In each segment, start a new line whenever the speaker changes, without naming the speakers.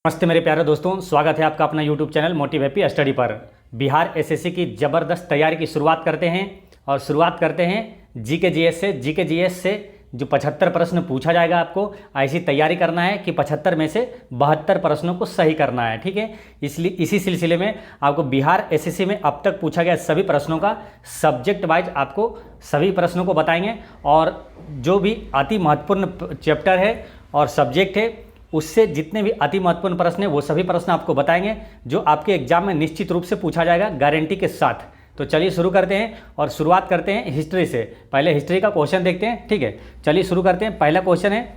नमस्ते मेरे प्यारे दोस्तों, स्वागत है आपका अपना YouTube channel motive happy study पर। बिहार एसएससी की ज़बरदस्त तैयारी की शुरुआत करते हैं और शुरुआत करते हैं जीके जीएस से। जीके जीएस से जो 75 प्रश्न पूछा जाएगा, आपको ऐसी तैयारी करना है कि 75 में से 72 प्रश्नों को सही करना है। ठीक है, इसलिए इसी सिलसिले में आपको बिहार एसएससी में अब तक पूछा गया सभी प्रश्नों का सब्जेक्ट वाइज आपको सभी प्रश्नों को बताएंगे, और जो भी अति महत्वपूर्ण चैप्टर है और सब्जेक्ट है उससे जितने भी अति महत्वपूर्ण प्रश्न है वो सभी प्रश्न आपको बताएंगे, जो आपके एग्जाम में निश्चित रूप से पूछा जाएगा गारंटी के साथ। तो चलिए शुरू करते हैं और शुरुआत करते हैं हिस्ट्री से। पहले हिस्ट्री का क्वेश्चन देखते हैं। ठीक है, चलिए शुरू करते हैं। पहला क्वेश्चन है,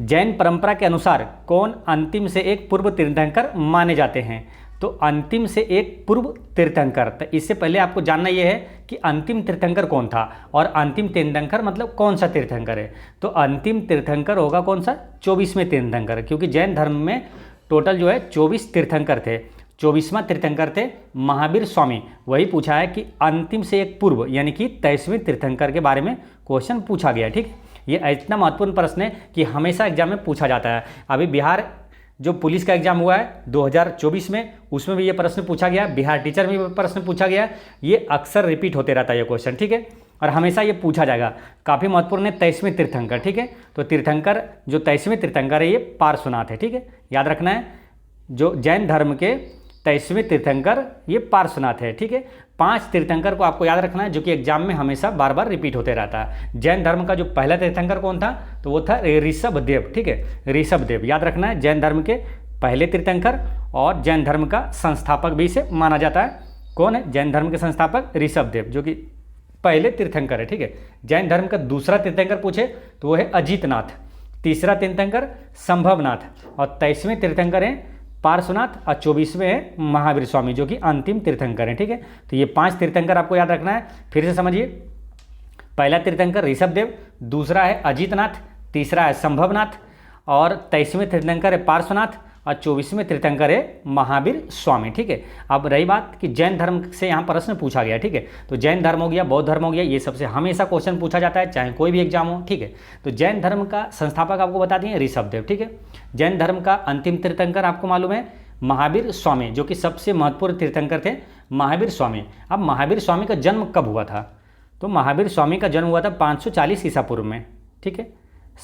जैन परंपरा के अनुसार कौन अंतिम से एक पूर्व तीर्थंकर माने जाते हैं? तो अंतिम से एक पूर्व तीर्थंकर, तो इससे पहले आपको जानना यह है कि अंतिम तीर्थंकर कौन था, और अंतिम तीर्थंकर मतलब कौन सा तीर्थंकर है। तो अंतिम तीर्थंकर होगा कौन सा? 24वें तीर्थंकर, क्योंकि जैन धर्म में टोटल जो है 24 तीर्थंकर थे। 24वां तीर्थंकर थे महावीर स्वामी। वही पूछा है कि अंतिम से एक पूर्व यानी कि 23वें तीर्थंकर के बारे में क्वेश्चन पूछा गया। ठीक, ये इतना महत्वपूर्ण प्रश्न है कि हमेशा एग्जाम में पूछा जाता है। अभी बिहार जो पुलिस का एग्जाम हुआ है 2024 में, उसमें भी ये प्रश्न पूछा गया। बिहार टीचर में भी प्रश्न पूछा गया। ये अक्सर रिपीट होते रहता है ये क्वेश्चन। ठीक है, और हमेशा ये पूछा जाएगा। काफ़ी महत्वपूर्ण है 23वें तीर्थंकर। ठीक है, तो तीर्थंकर जो 23वें तीर्थंकर है ये पार्श्वनाथ है। ठीक है, याद रखना है, जो जैन धर्म के 23वें तीर्थंकर ये पार्श्वनाथ है। ठीक है, 5 तीर्थंकर को आपको याद रखना है, जो कि एग्जाम में हमेशा बार बार रिपीट होते रहता है। जैन धर्म का जो पहला तीर्थंकर कौन था? तो वो था ऋषभदेव। ठीक है, ऋषभदेव याद रखना है, जैन धर्म के पहले तीर्थंकर और जैन धर्म का संस्थापक भी इसे माना जाता है। कौन है जैन धर्म के संस्थापक? ऋषभदेव, जो कि पहले तीर्थंकर है। ठीक है, जैन धर्म का दूसरा तीर्थंकर पूछे तो वो है अजीतनाथ, तीसरा तीर्थंकर संभवनाथ, और 23वें तीर्थंकर है पार्श्वनाथ, और 24वें है महावीर स्वामी, जो कि अंतिम तीर्थंकर हैं। ठीक है, तो ये 5 तीर्थंकर आपको याद रखना है। फिर से समझिए, पहला तीर्थंकर ऋषभदेव, दूसरा है अजीतनाथ, तीसरा है संभवनाथ, और 23वें तीर्थंकर है पार्श्वनाथ, और 24वें तीर्थंकर है महावीर स्वामी। ठीक है, अब रही बात कि जैन धर्म से यहाँ प्रश्न पूछा गया। ठीक है, तो जैन धर्म हो गया, बौद्ध धर्म हो गया, ये सबसे हमेशा क्वेश्चन पूछा जाता है, चाहे कोई भी एग्जाम हो। ठीक है, तो जैन धर्म का संस्थापक आपको बता दिए ऋषभदेव। ठीक है, जैन धर्म का अंतिम तीर्थंकर आपको मालूम है महावीर स्वामी, जो कि सबसे महत्वपूर्ण तीर्थंकर थे महावीर स्वामी। अब महावीर स्वामी का जन्म कब हुआ था? तो महावीर स्वामी का जन्म हुआ था 540 ईसा पूर्व में। ठीक है,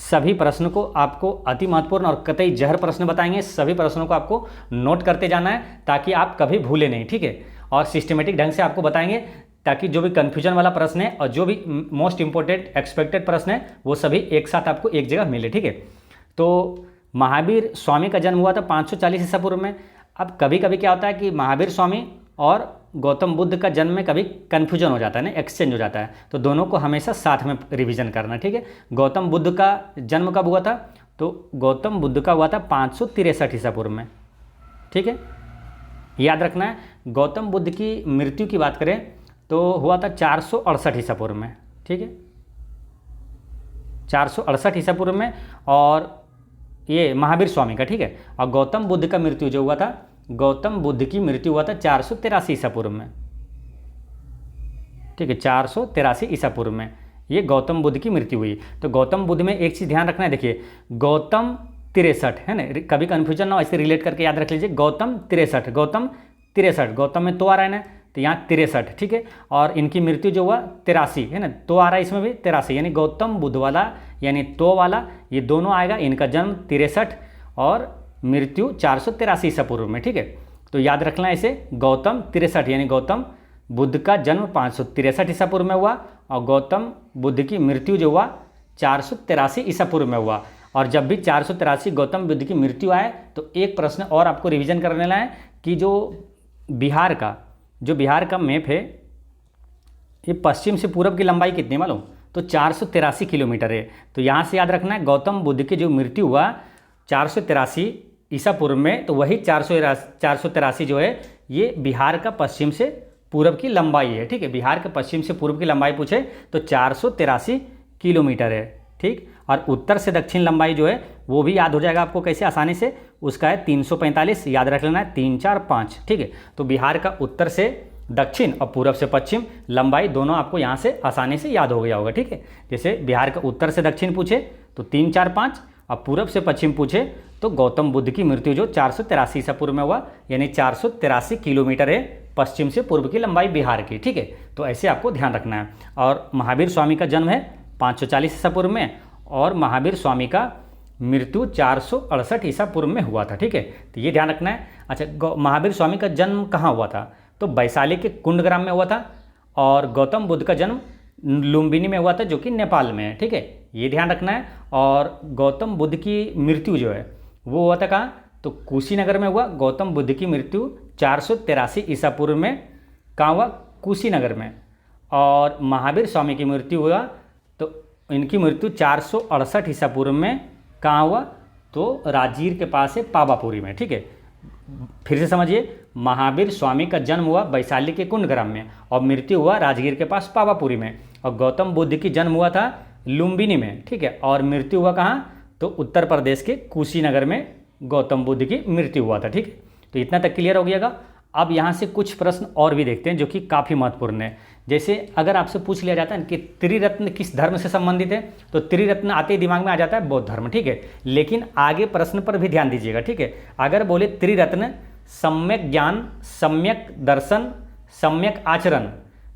सभी प्रश्न को आपको अति महत्वपूर्ण और कतई जहर प्रश्न बताएंगे। सभी प्रश्नों को आपको नोट करते जाना है ताकि आप कभी भूले नहीं। ठीक है, और सिस्टमेटिक ढंग से आपको बताएंगे ताकि जो भी कन्फ्यूजन वाला प्रश्न है और जो भी मोस्ट इंपॉर्टेंट एक्सपेक्टेड प्रश्न है वो सभी एक साथ आपको एक जगह मिले। ठीक है, तो महावीर स्वामी का जन्म हुआ था 540 ईसा पूर्व में। अब कभी कभी क्या होता है कि महावीर स्वामी और गौतम बुद्ध का जन्म में कभी कन्फ्यूजन हो जाता है ना, एक्सचेंज हो जाता है, तो दोनों को हमेशा साथ में रिवीजन करना। ठीक है, गौतम बुद्ध का जन्म कब हुआ था? तो गौतम बुद्ध का हुआ था 563 ईसा पूर्व में। ठीक है, याद रखना है। गौतम बुद्ध की मृत्यु की बात करें तो हुआ था 468 ईसा पूर्व में। ठीक है, 468 ईसा पूर्व में, और ये महावीर स्वामी का। ठीक है, और गौतम बुद्ध का मृत्यु जो हुआ था, गौतम बुद्ध की मृत्यु हुआ था 483 ईसा पूर्व में। ठीक है, 483 ईसा पूर्व में ये गौतम बुद्ध की मृत्यु हुई। तो गौतम बुद्ध में एक चीज़ ध्यान रखना है, देखिए गौतम 63 है ना, कभी कन्फ्यूजन ना हो, ऐसे रिलेट करके याद रख लीजिए। गौतम 63, गौतम 63, गौतम में तो आ रहा है ना, तो यहाँ 63। ठीक है, और इनकी मृत्यु जो हुआ 83 है ना, तो आ रहा है इसमें भी 83, यानी गौतम बुद्ध वाला यानी तो वाला ये दोनों आएगा। इनका जन्म 63 और मृत्यु 483 ईसा पूर्व में। ठीक है, तो याद रखना इसे, गौतम 63 यानी गौतम बुद्ध का जन्म 563 ईसा पूर्व में हुआ, और गौतम बुद्ध की मृत्यु जो हुआ 483 ईसा पूर्व में हुआ। और जब भी 483 गौतम बुद्ध की मृत्यु आए तो एक प्रश्न और आपको रिवीजन करने लाए कि जो बिहार का मैप है, ये पश्चिम से पूर्व की लंबाई कितनी मालूम? तो 483 किलोमीटर है। तो यहाँ से याद रखना है, गौतम बुद्ध की जो मृत्यु हुआ 483 ईसा पूर्व में, तो वही 483 जो है ये बिहार का पश्चिम से पूर्व की लंबाई है। ठीक है, बिहार के पश्चिम से पूर्व की लंबाई पूछे तो 483 किलोमीटर है। ठीक, और उत्तर से दक्षिण लंबाई जो है वो भी याद हो जाएगा आपको कैसे आसानी से, उसका है 345, याद रख लेना है 3, 4, 5। ठीक है, तो बिहार का उत्तर से दक्षिण और पूर्व से पश्चिम लंबाई दोनों आपको यहाँ से आसानी से याद हो गया होगा। ठीक है, जैसे बिहार का उत्तर से दक्षिण पूछे तो 3, 4, 5, और पूरब से पश्चिम पूछे तो गौतम बुद्ध की मृत्यु जो 483 ईसा पूर्व में हुआ, यानी 483 किलोमीटर है पश्चिम से पूर्व की लंबाई बिहार की। ठीक है, तो ऐसे आपको ध्यान रखना है। और महावीर स्वामी का जन्म है 540 ईसा पूर्व में, और महावीर स्वामी का मृत्यु 468 ईसा पूर्व में हुआ था। ठीक है, तो ये ध्यान रखना है। अच्छा, महावीर स्वामी का जन्म कहाँ हुआ था? तो वैशाली के कुंडग्राम में हुआ था, और गौतम बुद्ध का जन्म लुम्बिनी में हुआ था जो कि नेपाल में है। ठीक है, ये ध्यान रखना है। और गौतम बुद्ध की मृत्यु जो है वो हुआ था कहाँ? तो कुशीनगर में हुआ। गौतम बुद्ध की मृत्यु 483 ईसा पूर्व में कहाँ हुआ? कुशीनगर में। और महावीर स्वामी की मृत्यु हुआ तो इनकी मृत्यु 468 ईसा पूर्व में कहाँ हुआ? तो राजगीर के पास है पावापुरी में। ठीक है, फिर से समझिए, महावीर स्वामी का जन्म हुआ वैशाली के कुंडग्राम में और मृत्यु हुआ राजगीर के पास पावापुरी में। और गौतम बुद्ध की जन्म हुआ था लुम्बिनी में। ठीक है, और मृत्यु हुआ कहाँ? तो उत्तर प्रदेश के कुशीनगर में गौतम बुद्ध की मृत्यु हुआ था। ठीक है, तो इतना तक क्लियर हो गयागा। अब यहाँ से कुछ प्रश्न और भी देखते हैं जो कि काफ़ी महत्वपूर्ण है। जैसे अगर आपसे पूछ लिया जाता है कि त्रिरत्न किस धर्म से संबंधित है, तो त्रिरत्न आते ही दिमाग में आ जाता है बौद्ध धर्म। ठीक है, लेकिन आगे प्रश्न पर भी ध्यान दीजिएगा। ठीक है, अगर बोले त्रिरत्न सम्यक ज्ञान, सम्यक दर्शन, सम्यक आचरण,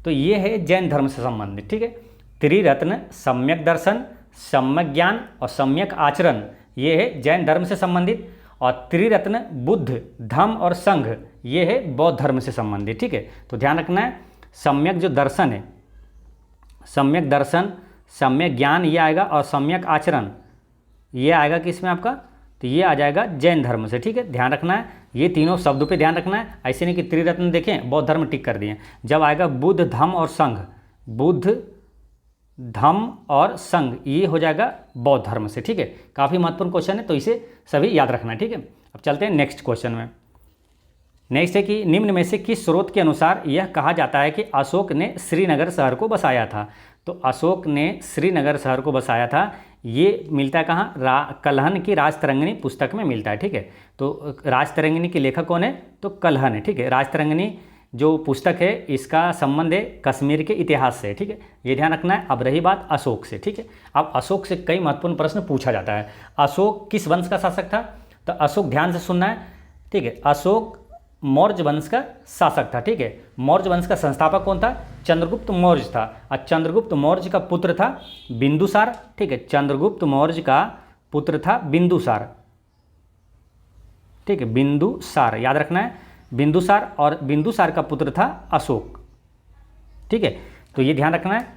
तो ये है जैन धर्म से संबंधित। ठीक है, त्रिरत्न सम्यक दर्शन, सम्यक ज्ञान और सम्यक आचरण, ये है जैन धर्म से संबंधित। और त्रिरत्न बुद्ध, धम्म और संघ, ये है बौद्ध धर्म से संबंधित। ठीक है, तो ध्यान रखना है। सम्यक जो दर्शन है, सम्यक दर्शन, सम्यक ज्ञान ये आएगा, और सम्यक आचरण ये आएगा किसमें आपका? तो ये आ जाएगा जैन धर्म से। ठीक है, ध्यान रखना है। ये तीनों शब्दों पे ध्यान रखना है। ऐसे नहीं कि त्रिरत्न देखें बौद्ध धर्म टिक कर दिए। जब आएगा बुद्ध, धम्म और संघ, बुद्ध, धम्म और संघ, ये हो जाएगा बौद्ध धर्म से। ठीक है, काफ़ी महत्वपूर्ण क्वेश्चन है, तो इसे सभी याद रखना है। ठीक है, अब चलते हैं नेक्स्ट क्वेश्चन में। नेक्स्ट है कि निम्न में से किस स्रोत के अनुसार यह कहा जाता है कि अशोक ने श्रीनगर शहर को बसाया था? तो अशोक ने श्रीनगर शहर को बसाया था, ये मिलता है कहाँ? कल्हन की राजतरंगिणी पुस्तक में मिलता है। ठीक है, तो राजतरंगिणी के लेखक कौन है? तो कल्हन है। ठीक है, राजतरंगिणी जो पुस्तक है इसका संबंध है कश्मीर के इतिहास से। ठीक है, ये ध्यान रखना है। अब रही बात अशोक से। ठीक है, अब अशोक से कई महत्वपूर्ण प्रश्न पूछा जाता है। अशोक किस वंश का शासक था? तो अशोक, ध्यान से सुनना है। ठीक है, अशोक मौर्य वंश का शासक था। ठीक है, मौर्य वंश का संस्थापक कौन था? चंद्रगुप्त मौर्य था। और चंद्रगुप्त मौर्य का पुत्र था बिंदुसार। ठीक है, चंद्रगुप्त मौर्य का पुत्र था बिंदुसार। ठीक है, बिंदुसार याद रखना है, बिंदुसार, और बिंदुसार का पुत्र था अशोक। ठीक है, तो ये ध्यान रखना है।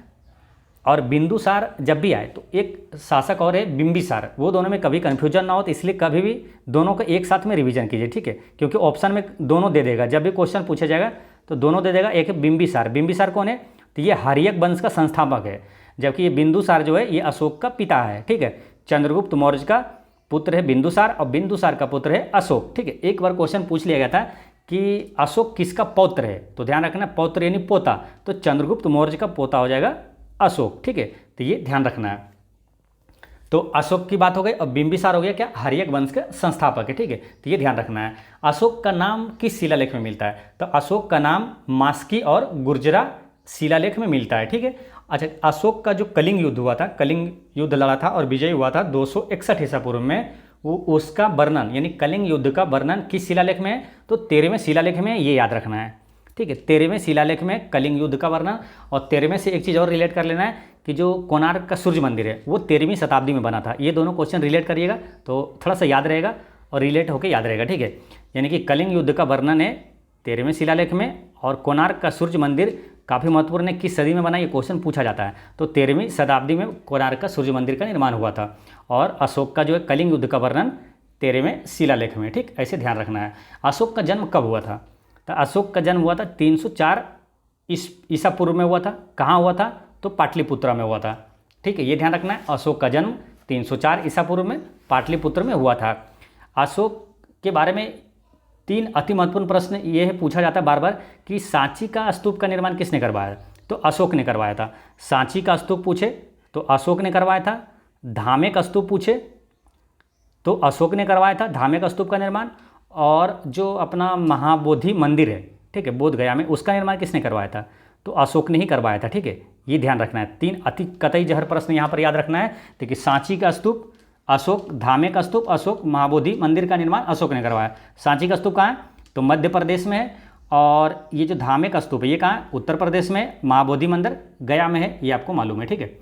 और बिंदुसार जब भी आए तो एक शासक और है बिंबिसार, वो दोनों में कभी कन्फ्यूजन ना हो, तो इसलिए कभी भी दोनों को एक साथ में रिवीजन कीजिए। ठीक है, क्योंकि ऑप्शन में दोनों दे देगा, जब भी क्वेश्चन पूछा जाएगा तो दोनों दे देगा। एक है बिंबिसार, बिंबिसार कौन है? तो ये हर्यक वंश का संस्थापक है, जबकि ये बिंदुसार जो है ये अशोक का पिता है। ठीक है, चंद्रगुप्त मौर्य का पुत्र है बिंदुसार और बिंदुसार का पुत्र है अशोक। ठीक है, एक बार क्वेश्चन पूछ लिया गया था कि अशोक किसका पौत्र है, तो ध्यान रखना पौत्र यानी पोता, तो चंद्रगुप्त मौर्य का पोता हो जाएगा अशोक। ठीक है, तो ये ध्यान रखना है। तो अशोक की बात हो गई, और बिंबिसार हो गया क्या? हर्यक वंश का संस्थापक है। ठीक है, तो ये ध्यान रखना है। अशोक का नाम किस शिलालेख में मिलता है? तो अशोक का नाम मास्की और गुर्जरा शिलालेख में मिलता है। ठीक है, अच्छा, अशोक का जो कलिंग युद्ध हुआ था, कलिंग युद्ध लड़ा था और विजय हुआ था 261 ईसा पूर्व में, वो उसका वर्णन यानी कलिंग युद्ध का वर्णन किस शिलालेख में है? तो 13वें शिलालेख में, ये याद रखना है। ठीक है, 13वें शिलालेख में कलिंग युद्ध का वर्णन। और 13वें से एक चीज़ और रिलेट कर लेना है कि जो कोणार्क का सूर्य मंदिर है वो 13वीं शताब्दी में बना था। ये दोनों क्वेश्चन रिलेट करिएगा तो थोड़ा सा याद रहेगा और रिलेट होकर याद रहेगा। ठीक है, यानी कि कलिंग युद्ध का वर्णन है 13वें शिलालेख में, और कोणार्क का सूर्य मंदिर काफ़ी महत्वपूर्ण है, किस सदी में बना, ये क्वेश्चन पूछा जाता है। तो 13वीं शताब्दी में कोणार्क का सूर्य मंदिर का निर्माण हुआ था। और अशोक का जो है कलिंग युद्ध का वर्णन 13वें शिलालेख में। ठीक, ऐसे ध्यान रखना है। अशोक का जन्म कब हुआ था? तो अशोक का जन्म हुआ था 304 ईसा पूर्व में हुआ था। कहाँ हुआ था? तो पाटलिपुत्रा में हुआ था। ठीक है, ये ध्यान रखना है। अशोक का जन्म 304 ईसा पूर्व में पाटलिपुत्र में हुआ था। अशोक के बारे में 3 अति महत्वपूर्ण प्रश्न ये है पूछा जाता है बार बार कि सांची का स्तूप का निर्माण किसने करवाया? तो अशोक ने करवाया था। सांची का स्तूप पूछे तो अशोक ने करवाया था। धामे का स्तूप पूछे तो अशोक ने करवाया था धामे का स्तूप का निर्माण। और जो अपना महाबोधि मंदिर है, ठीक है, बोध गया में, उसका निर्माण किसने करवाया था? तो अशोक ने ही करवाया था। ठीक है, ये ध्यान रखना है। 3 अति कतई जहर प्रश्न यहाँ पर याद रखना है। देखिए, सांची का स्तूप अशोक धामे का स्तूप, अशोक महाबोधि मंदिर का निर्माण अशोक ने करवाया। सांची का स्तूप कहाँ है? तो मध्य प्रदेश में है। और ये जो धामे का स्तूप है ये कहाँ है? उत्तर प्रदेश में है। महाबोधि मंदिर गया में है, ये आपको मालूम है, ठीक है।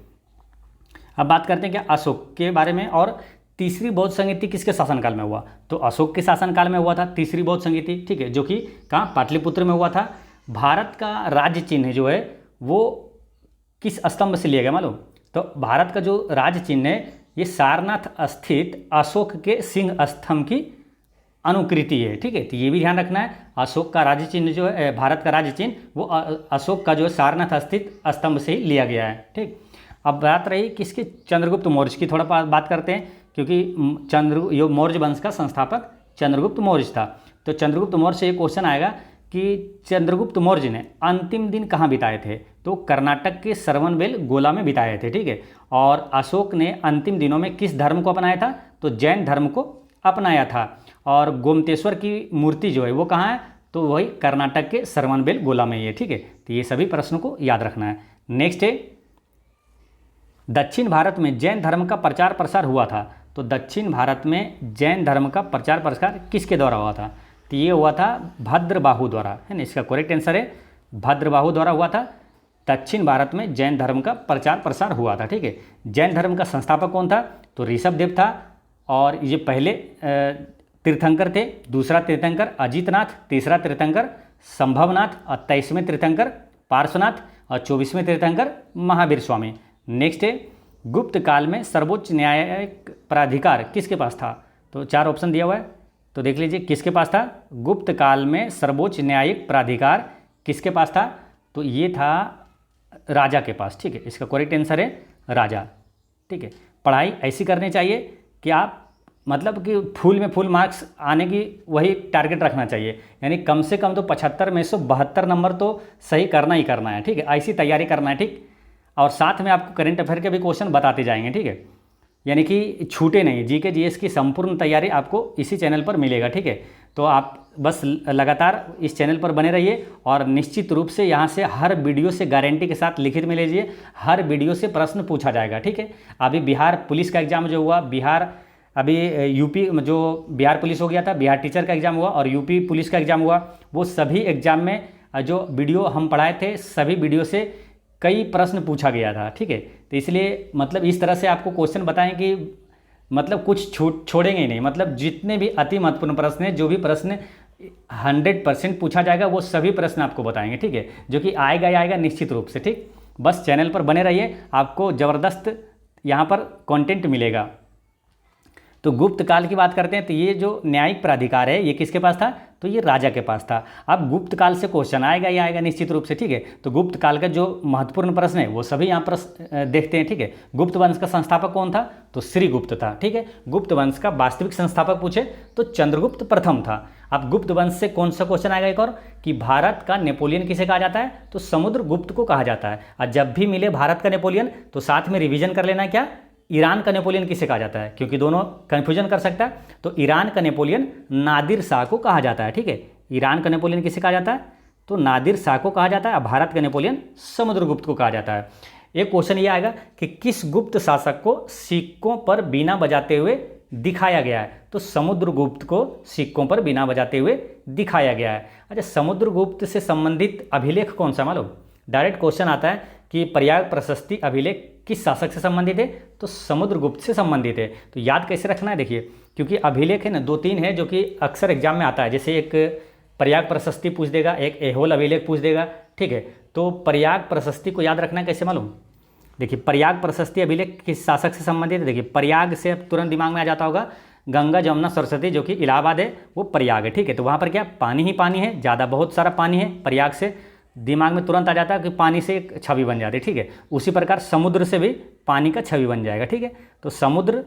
अब बात करते हैं क्या अशोक के बारे में। और तीसरी बौद्ध संगीति किसके शासनकाल में हुआ? तो अशोक के शासनकाल में हुआ था तीसरी बौद्ध संगीति, ठीक है, जो कि कहाँ? पाटलिपुत्र में हुआ था। भारत का राज्य चिन्ह जो है वो किस स्तंभ से लिया गया मालूम? तो भारत का जो राज्य चिन्ह है ये सारनाथ स्थित अशोक के सिंह स्तंभ की अनुकृति है, ठीक है। तो ये भी ध्यान रखना है, अशोक का राज्य चिन्ह जो है, भारत का राज्य चिन्ह वो अशोक का जो है सारनाथ स्थित स्तंभ से ही लिया गया है, ठीक। अब बात रही किसकी? चंद्रगुप्त मौर्य की। थोड़ा बात करते हैं, क्योंकि यो मौर्य वंश का संस्थापक चंद्रगुप्त मौर्य था। तो चंद्रगुप्त मौर्य से ये क्वेश्चन आएगा कि चंद्रगुप्त मौर्य ने अंतिम दिन कहाँ बिताए थे? तो कर्नाटक के श्रवणबेल गोला में बिताए थे, ठीक है। और अशोक ने अंतिम दिनों में किस धर्म को अपनाया था? तो जैन धर्म को अपनाया था। और गोमतेश्वर की मूर्ति जो है वो कहाँ है? तो वही कर्नाटक के श्रवणबेल गोला में ही है, ठीक है। तो ये सभी प्रश्नों को याद रखना है। नेक्स्ट है, दक्षिण भारत में जैन धर्म का प्रचार प्रसार हुआ था। तो दक्षिण भारत में जैन धर्म का प्रचार प्रसार किसके द्वारा हुआ था? तो ये हुआ था भद्रबाहु द्वारा, है ना। इसका करेक्ट आंसर है भद्रबाहु द्वारा हुआ था। दक्षिण भारत में जैन धर्म का प्रचार प्रसार हुआ था, ठीक है। जैन धर्म का संस्थापक कौन था? तो ऋषभदेव था। और ये पहले तीर्थंकर थे। दूसरा तीर्थंकर अजितनाथ, तीसरा तीर्थंकर संभवनाथ, और 23वें तीर्थंकर पार्श्वनाथ, और 24वें तीर्थंकर महावीर स्वामी। नेक्स्ट है, गुप्त काल में सर्वोच्च न्यायिक प्राधिकार किसके पास था? तो 4 ऑप्शन दिया हुआ है, तो देख लीजिए किसके पास था। गुप्त काल में सर्वोच्च न्यायिक प्राधिकार किसके पास था? तो ये था राजा के पास, ठीक है। इसका करेक्ट आंसर है राजा, ठीक है। पढ़ाई ऐसी करनी चाहिए कि आप मतलब कि फुल में फुल मार्क्स आने की वही टारगेट रखना चाहिए, यानी कम से कम तो 75 में से 72 नंबर तो सही करना ही करना है, ठीक है। ऐसी तैयारी करना है, ठीक। और साथ में आपको करंट अफेयर के भी क्वेश्चन बताते जाएंगे, ठीक है। यानी कि छूटे नहीं, जीके जीएस की संपूर्ण तैयारी आपको इसी चैनल पर मिलेगा, ठीक है। तो आप बस लगातार इस चैनल पर बने रहिए और निश्चित रूप से यहाँ से हर वीडियो से गारंटी के साथ लिखित में लीजिए, हर वीडियो से प्रश्न पूछा जाएगा, ठीक है। अभी बिहार पुलिस का एग्जाम जो हुआ, अभी यूपी जो बिहार पुलिस हो गया था, बिहार टीचर का एग्जाम हुआ और यूपी पुलिस का एग्जाम हुआ, वो सभी एग्जाम में जो वीडियो हम पढ़ाए थे सभी वीडियो से कई प्रश्न पूछा गया था, ठीक है। तो इसलिए मतलब इस तरह से आपको क्वेश्चन बताएं कि मतलब कुछ छोड़ेंगे ही नहीं, मतलब जितने भी अति महत्वपूर्ण प्रश्न हैं, जो भी प्रश्न 100% पूछा जाएगा वो सभी प्रश्न आपको बताएंगे, ठीक है। जो कि आएगा ही आएगा निश्चित रूप से, ठीक। बस चैनल पर बने रहिए, आपको ज़बरदस्त यहाँ पर कंटेंट मिलेगा। तो गुप्त काल की बात करते हैं, तो ये जो न्यायिक प्राधिकार है ये किसके पास था? तो ये राजा के पास था। अब गुप्त काल से क्वेश्चन आएगा ही आएगा निश्चित रूप से, ठीक है। तो गुप्त काल का जो महत्वपूर्ण प्रश्न है वो सभी यहाँ पर देखते हैं, ठीक है। गुप्त वंश का संस्थापक कौन था? तो श्रीगुप्त था, ठीक है। गुप्त वंश का वास्तविक संस्थापक पूछे तो चंद्रगुप्त प्रथम था। अब गुप्त वंश से कौन सा क्वेश्चन आएगा एक और, कि भारत का नेपोलियन किसे कहा जाता है? तो समुद्रगुप्त को कहा जाता है। और जब भी मिले भारत का नेपोलियन तो साथ में रिवीजन कर लेना, क्या ईरान का नेपोलियन किसे कहा जाता है, क्योंकि दोनों कन्फ्यूजन कर सकता है। तो ईरान का नेपोलियन नादिर शाह को कहा जाता है, ठीक है। ईरान का नेपोलियन किसे कहा जाता है? तो नादिर शाह को कहा जाता है। और भारत का नेपोलियन समुद्रगुप्त को कहा जाता है। एक क्वेश्चन ये आएगा कि किस गुप्त शासक को सिक्कों पर बीना बजाते हुए दिखाया गया है? तो समुद्रगुप्त को सिक्कों पर बीना बजाते हुए दिखाया गया है। अच्छा, समुद्रगुप्त से संबंधित अभिलेख कौन सा मालूम? डायरेक्ट क्वेश्चन आता है कि प्रयाग प्रशस्ति अभिलेख किस शासक से संबंधित है? तो समुद्रगुप्त से संबंधित है। तो याद कैसे रखना है, देखिए, क्योंकि अभिलेख है ना 2-3 है जो कि अक्सर एग्जाम में आता है। जैसे एक प्रयाग प्रशस्ति पूछ देगा, एक ऐहोल अभिलेख पूछ देगा, ठीक है। तो प्रयाग प्रशस्ति को याद रखना कैसे मालूम? देखिए, प्रयाग प्रशस्ति अभिलेख किस शासक से संबंधित है? देखिए, प्रयाग से तुरंत दिमाग में आ जाता होगा गंगा जमुना सरस्वती, जो कि इलाहाबाद है, वो प्रयाग है, ठीक है। तो वहाँ पर क्या पानी ही पानी है, ज़्यादा बहुत सारा पानी है। प्रयाग से दिमाग में तुरंत आ जाता है कि पानी से एक छवि बन जाती है, ठीक है। उसी प्रकार समुद्र से भी पानी का छवि बन जाएगा, ठीक है। तो समुद्र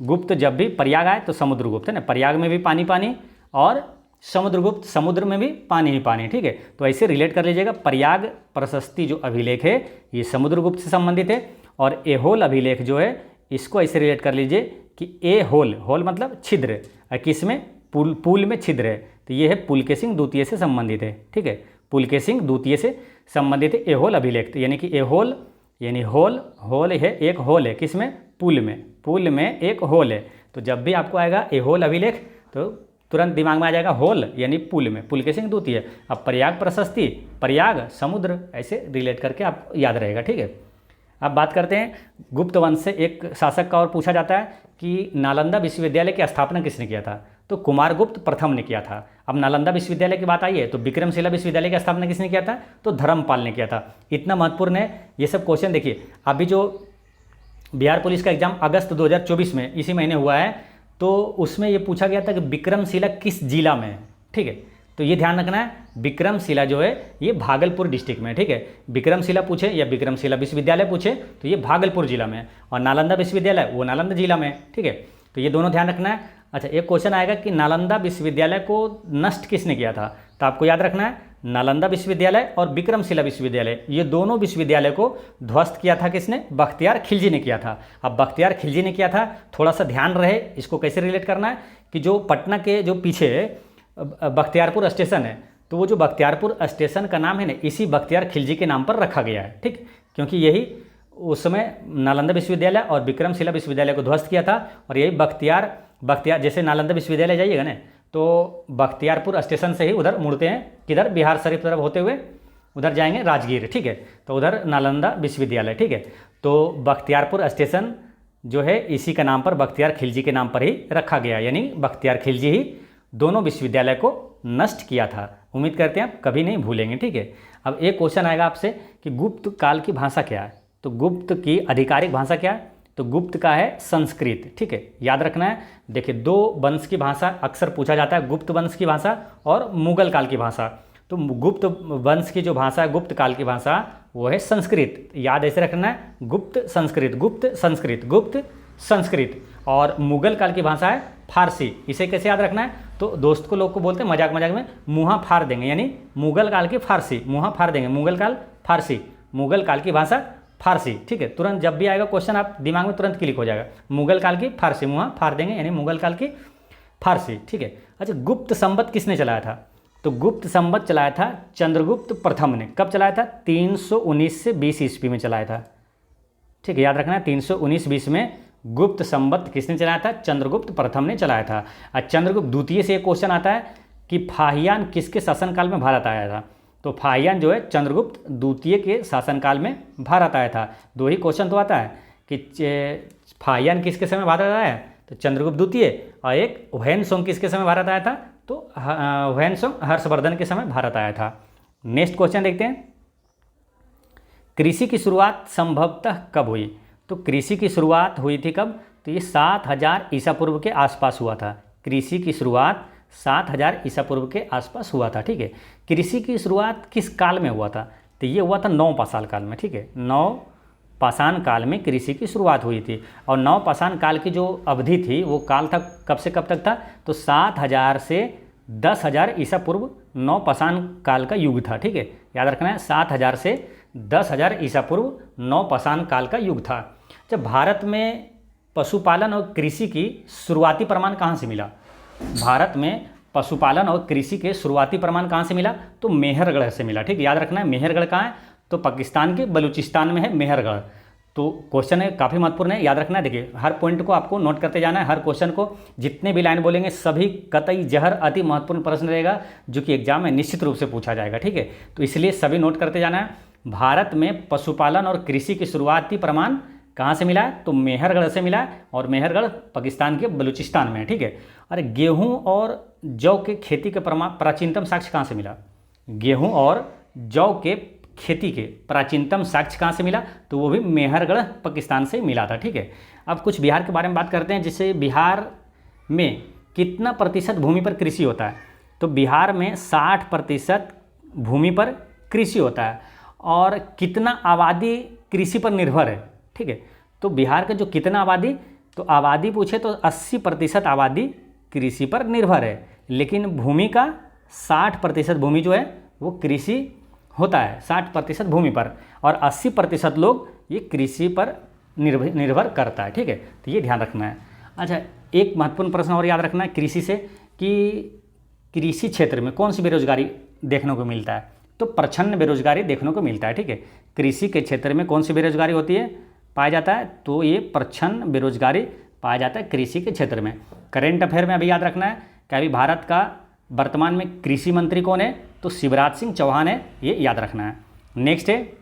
गुप्त, जब भी प्रयाग आए तो समुद्रगुप्त है ना, प्रयाग में भी पानी पानी और समुद्रगुप्त समुद्र में भी पानी ही पानी, ठीक है। तो ऐसे रिलेट कर लीजिएगा। प्रयाग प्रशस्ति जो अभिलेख है ये समुद्रगुप्त से संबंधित है। और ऐहोल अभिलेख जो है इसको ऐसे रिलेट कर लीजिए कि ए होल, होल मतलब छिद्र, किस में? पुल में छिद्र है, तो ये है पुलकेशिन द्वितीय से संबंधित है, ठीक है। पुलकेशिन द्वितीय से संबंधित है ऐहोल अभिलेख। यानी कि ऐहोल यानी होल है, एक होल है किसमें? पुल में एक होल है। तो जब भी आपको आएगा ए होल अभिलेख तो तुरंत दिमाग में आ जाएगा होल यानी पुल में, पुलकेशिन द्वितीय। अब प्रयाग प्रशस्ति, प्रयाग समुद्र, ऐसे रिलेट करके आपको याद रहेगा, ठीक है। अब बात करते हैं गुप्त वंश से एक शासक का और पूछा जाता है कि नालंदा विश्वविद्यालय की स्थापना किसने किया था? तो कुमारगुप्त प्रथम ने किया था। अब नालंदा विश्वविद्यालय की बात आई है तो विक्रमशिला विश्वविद्यालय की स्थापना किसने किया था? तो धर्मपाल ने किया था। इतना महत्वपूर्ण है ये सब क्वेश्चन। देखिए अभी जो बिहार पुलिस का एग्जाम अगस्त 2024 में इसी महीने हुआ है, तो उसमें ये पूछा गया था कि विक्रमशिला किस जिला में है, ठीक है। तो ये ध्यान रखना है, विक्रमशिला जो है ये भागलपुर डिस्ट्रिक्ट में है, ठीक है। विक्रमशिला पूछे या विक्रमशिला विश्वविद्यालय पूछे तो ये भागलपुर जिला में है, और नालंदा विश्वविद्यालय वो नालंदा जिला में है, ठीक है। तो ये दोनों ध्यान रखना है। अच्छा, एक क्वेश्चन आएगा कि नालंदा विश्वविद्यालय को नष्ट किसने किया था? तो आपको याद रखना है नालंदा विश्वविद्यालय और विक्रमशिला विश्वविद्यालय, ये दोनों विश्वविद्यालय को ध्वस्त किया था किसने? बख्तियार खिलजी ने किया था। अब बख्तियार खिलजी ने किया था, थोड़ा सा ध्यान रहे इसको कैसे रिलेट करना है कि जो पटना के जो पीछे बख्तियारपुर स्टेशन है, तो वो जो बख्तियारपुर स्टेशन का नाम है ना, इसी बख्तियार खिलजी के नाम पर रखा गया है, ठीक। क्योंकि यही उस समय नालंदा विश्वविद्यालय और विक्रमशिला विश्वविद्यालय को ध्वस्त किया था, और यही बख्तियार जैसे नालंदा विश्वविद्यालय जाइएगा ना तो बख्तियारपुर स्टेशन से ही उधर मुड़ते हैं, किधर? बिहार शरीफ तरफ होते हुए उधर जाएंगे राजगीर, ठीक है। तो उधर नालंदा विश्वविद्यालय, ठीक है। तो बख्तियारपुर स्टेशन जो है इसी का नाम पर बख्तियार खिलजी के नाम पर ही रखा गया, यानी बख्तियार खिलजी ही दोनों विश्वविद्यालय को नष्ट किया था। उम्मीद करते हैं आप कभी नहीं भूलेंगे, ठीक है। अब एक क्वेश्चन आएगा आपसे कि गुप्त काल की भाषा क्या है? तो गुप्त की आधिकारिक भाषा क्या है? तो गुप्त का है संस्कृत, ठीक है। याद रखना है। देखिए दो वंश की भाषा अक्सर पूछा जाता है, गुप्त वंश की भाषा और मुगल काल की भाषा। तो गुप्त वंश की जो भाषा है, गुप्त काल की भाषा, वो है संस्कृत। याद ऐसे रखना है, गुप्त संस्कृत, गुप्त संस्कृत, गुप्त संस्कृत। और मुगल काल की भाषा है फारसी। इसे कैसे याद रखना है? तो दोस्त को लोग को बोलते हैं मजाक मजाक में मुँहा फाड़ देंगे, यानी मुगल काल की फारसी, मुँहा फाड़ देंगे, मुगल काल फारसी, मुगल काल की भाषा फारसी, ठीक है। तुरंत जब भी आएगा क्वेश्चन आप दिमाग में तुरंत क्लिक हो जाएगा, मुगल काल की फारसी, मुँहा फाड़ देंगे यानी मुगल काल की फारसी, ठीक है। अच्छा, गुप्त संवत किसने चलाया था? तो गुप्त संवत चलाया था चंद्रगुप्त प्रथम ने। कब चलाया था? 319 से 20 ईस्वी में चलाया था, ठीक है। याद रखना है 319-20 में गुप्त संवत किसने चलाया था? चंद्रगुप्त प्रथम ने चलाया था। और चंद्रगुप्त द्वितीय से एक क्वेश्चन आता है कि फाहियान किसके शासनकाल में भारत आया था? तो फाहियान जो है चंद्रगुप्त द्वितीय के शासनकाल में भारत आया था। दो ही क्वेश्चन तो आता है कि फाहियान किसके समय भारत आया? तो चंद्रगुप्त द्वितीय। और एक ह्वेनसोंग किसके समय भारत आया था? तो ह्वेनसोंग हर्षवर्धन के समय भारत आया था। नेक्स्ट क्वेश्चन देखते हैं, कृषि की शुरुआत संभवतः कब हुई? तो कृषि की शुरुआत हुई थी कब? तो ये 7000 ईसा पूर्व के आसपास हुआ था। कृषि की शुरुआत 7000 ईसा पूर्व के आसपास हुआ था, ठीक है। कृषि की शुरुआत किस काल में हुआ था? तो ये हुआ था नवपाषाण काल में, ठीक है। नवपाषाण काल में कृषि की शुरुआत हुई थी। और नवपाषाण काल की जो अवधि थी वो काल था कब से कब तक था? तो 7000 से 10000 ईसा पूर्व नवपाषाण काल का युग था, ठीक है। याद रखना है 7000 से 10000 ईसा पूर्व नवपाषाण काल का युग था। जब भारत में पशुपालन और कृषि की शुरुआती प्रमाण कहाँ से मिला? भारत में पशुपालन और कृषि के शुरुआती प्रमाण कहाँ से मिला? तो मेहरगढ़ से मिला, ठीक है। याद रखना है मेहरगढ़ कहाँ है? तो पाकिस्तान के बलूचिस्तान में है मेहरगढ़। तो क्वेश्चन है काफ़ी महत्वपूर्ण है, याद रखना है। देखिए हर पॉइंट को आपको नोट करते जाना है, हर क्वेश्चन को जितने भी लाइन बोलेंगे सभी कतई जहर अति महत्वपूर्ण प्रश्न रहेगा जो कि एग्जाम में निश्चित रूप से पूछा जाएगा, ठीक है। तो इसलिए सभी नोट करते जाना है। भारत में पशुपालन और कृषि के शुरुआती प्रमाण कहाँ से मिला है? तो मेहरगढ़ से मिला है, और मेहरगढ़ पाकिस्तान के बलूचिस्तान में है, ठीक है। और गेहूं और जौ के खेती के प्राचीनतम साक्ष्य कहाँ से मिला? गेहूं और जौ के खेती के प्राचीनतम साक्ष्य कहाँ से मिला? तो वो भी मेहरगढ़ पाकिस्तान से मिला था, ठीक है। अब कुछ बिहार के बारे में बात करते हैं, जिससे बिहार में कितना प्रतिशत भूमि पर कृषि होता है? तो बिहार में 60% भूमि पर कृषि होता है। और कितना आबादी कृषि पर निर्भर है, ठीक है। तो बिहार का जो कितना आबादी, तो आबादी पूछे तो 80% आबादी कृषि पर निर्भर है, लेकिन भूमि का 60% भूमि जो है वो कृषि होता है, 60% भूमि पर, और 80% लोग ये कृषि पर निर्भर करता है, ठीक है। तो ये ध्यान रखना है। अच्छा, एक महत्वपूर्ण प्रश्न और याद रखना है कृषि से कि कृषि क्षेत्र में कौन सी बेरोजगारी देखने को मिलता है? तो प्रच्छन्न बेरोजगारी देखने को मिलता है, ठीक है। कृषि के क्षेत्र में कौन सी बेरोजगारी होती है? पाया जाता है? तो ये प्रच्छन्न बेरोजगारी पाया जाता है कृषि के क्षेत्र में। करेंट अफेयर में अभी याद रखना है कि अभी भारत का वर्तमान में कृषि मंत्री कौन है? तो शिवराज सिंह चौहान है, ये याद रखना है। नेक्स्ट है,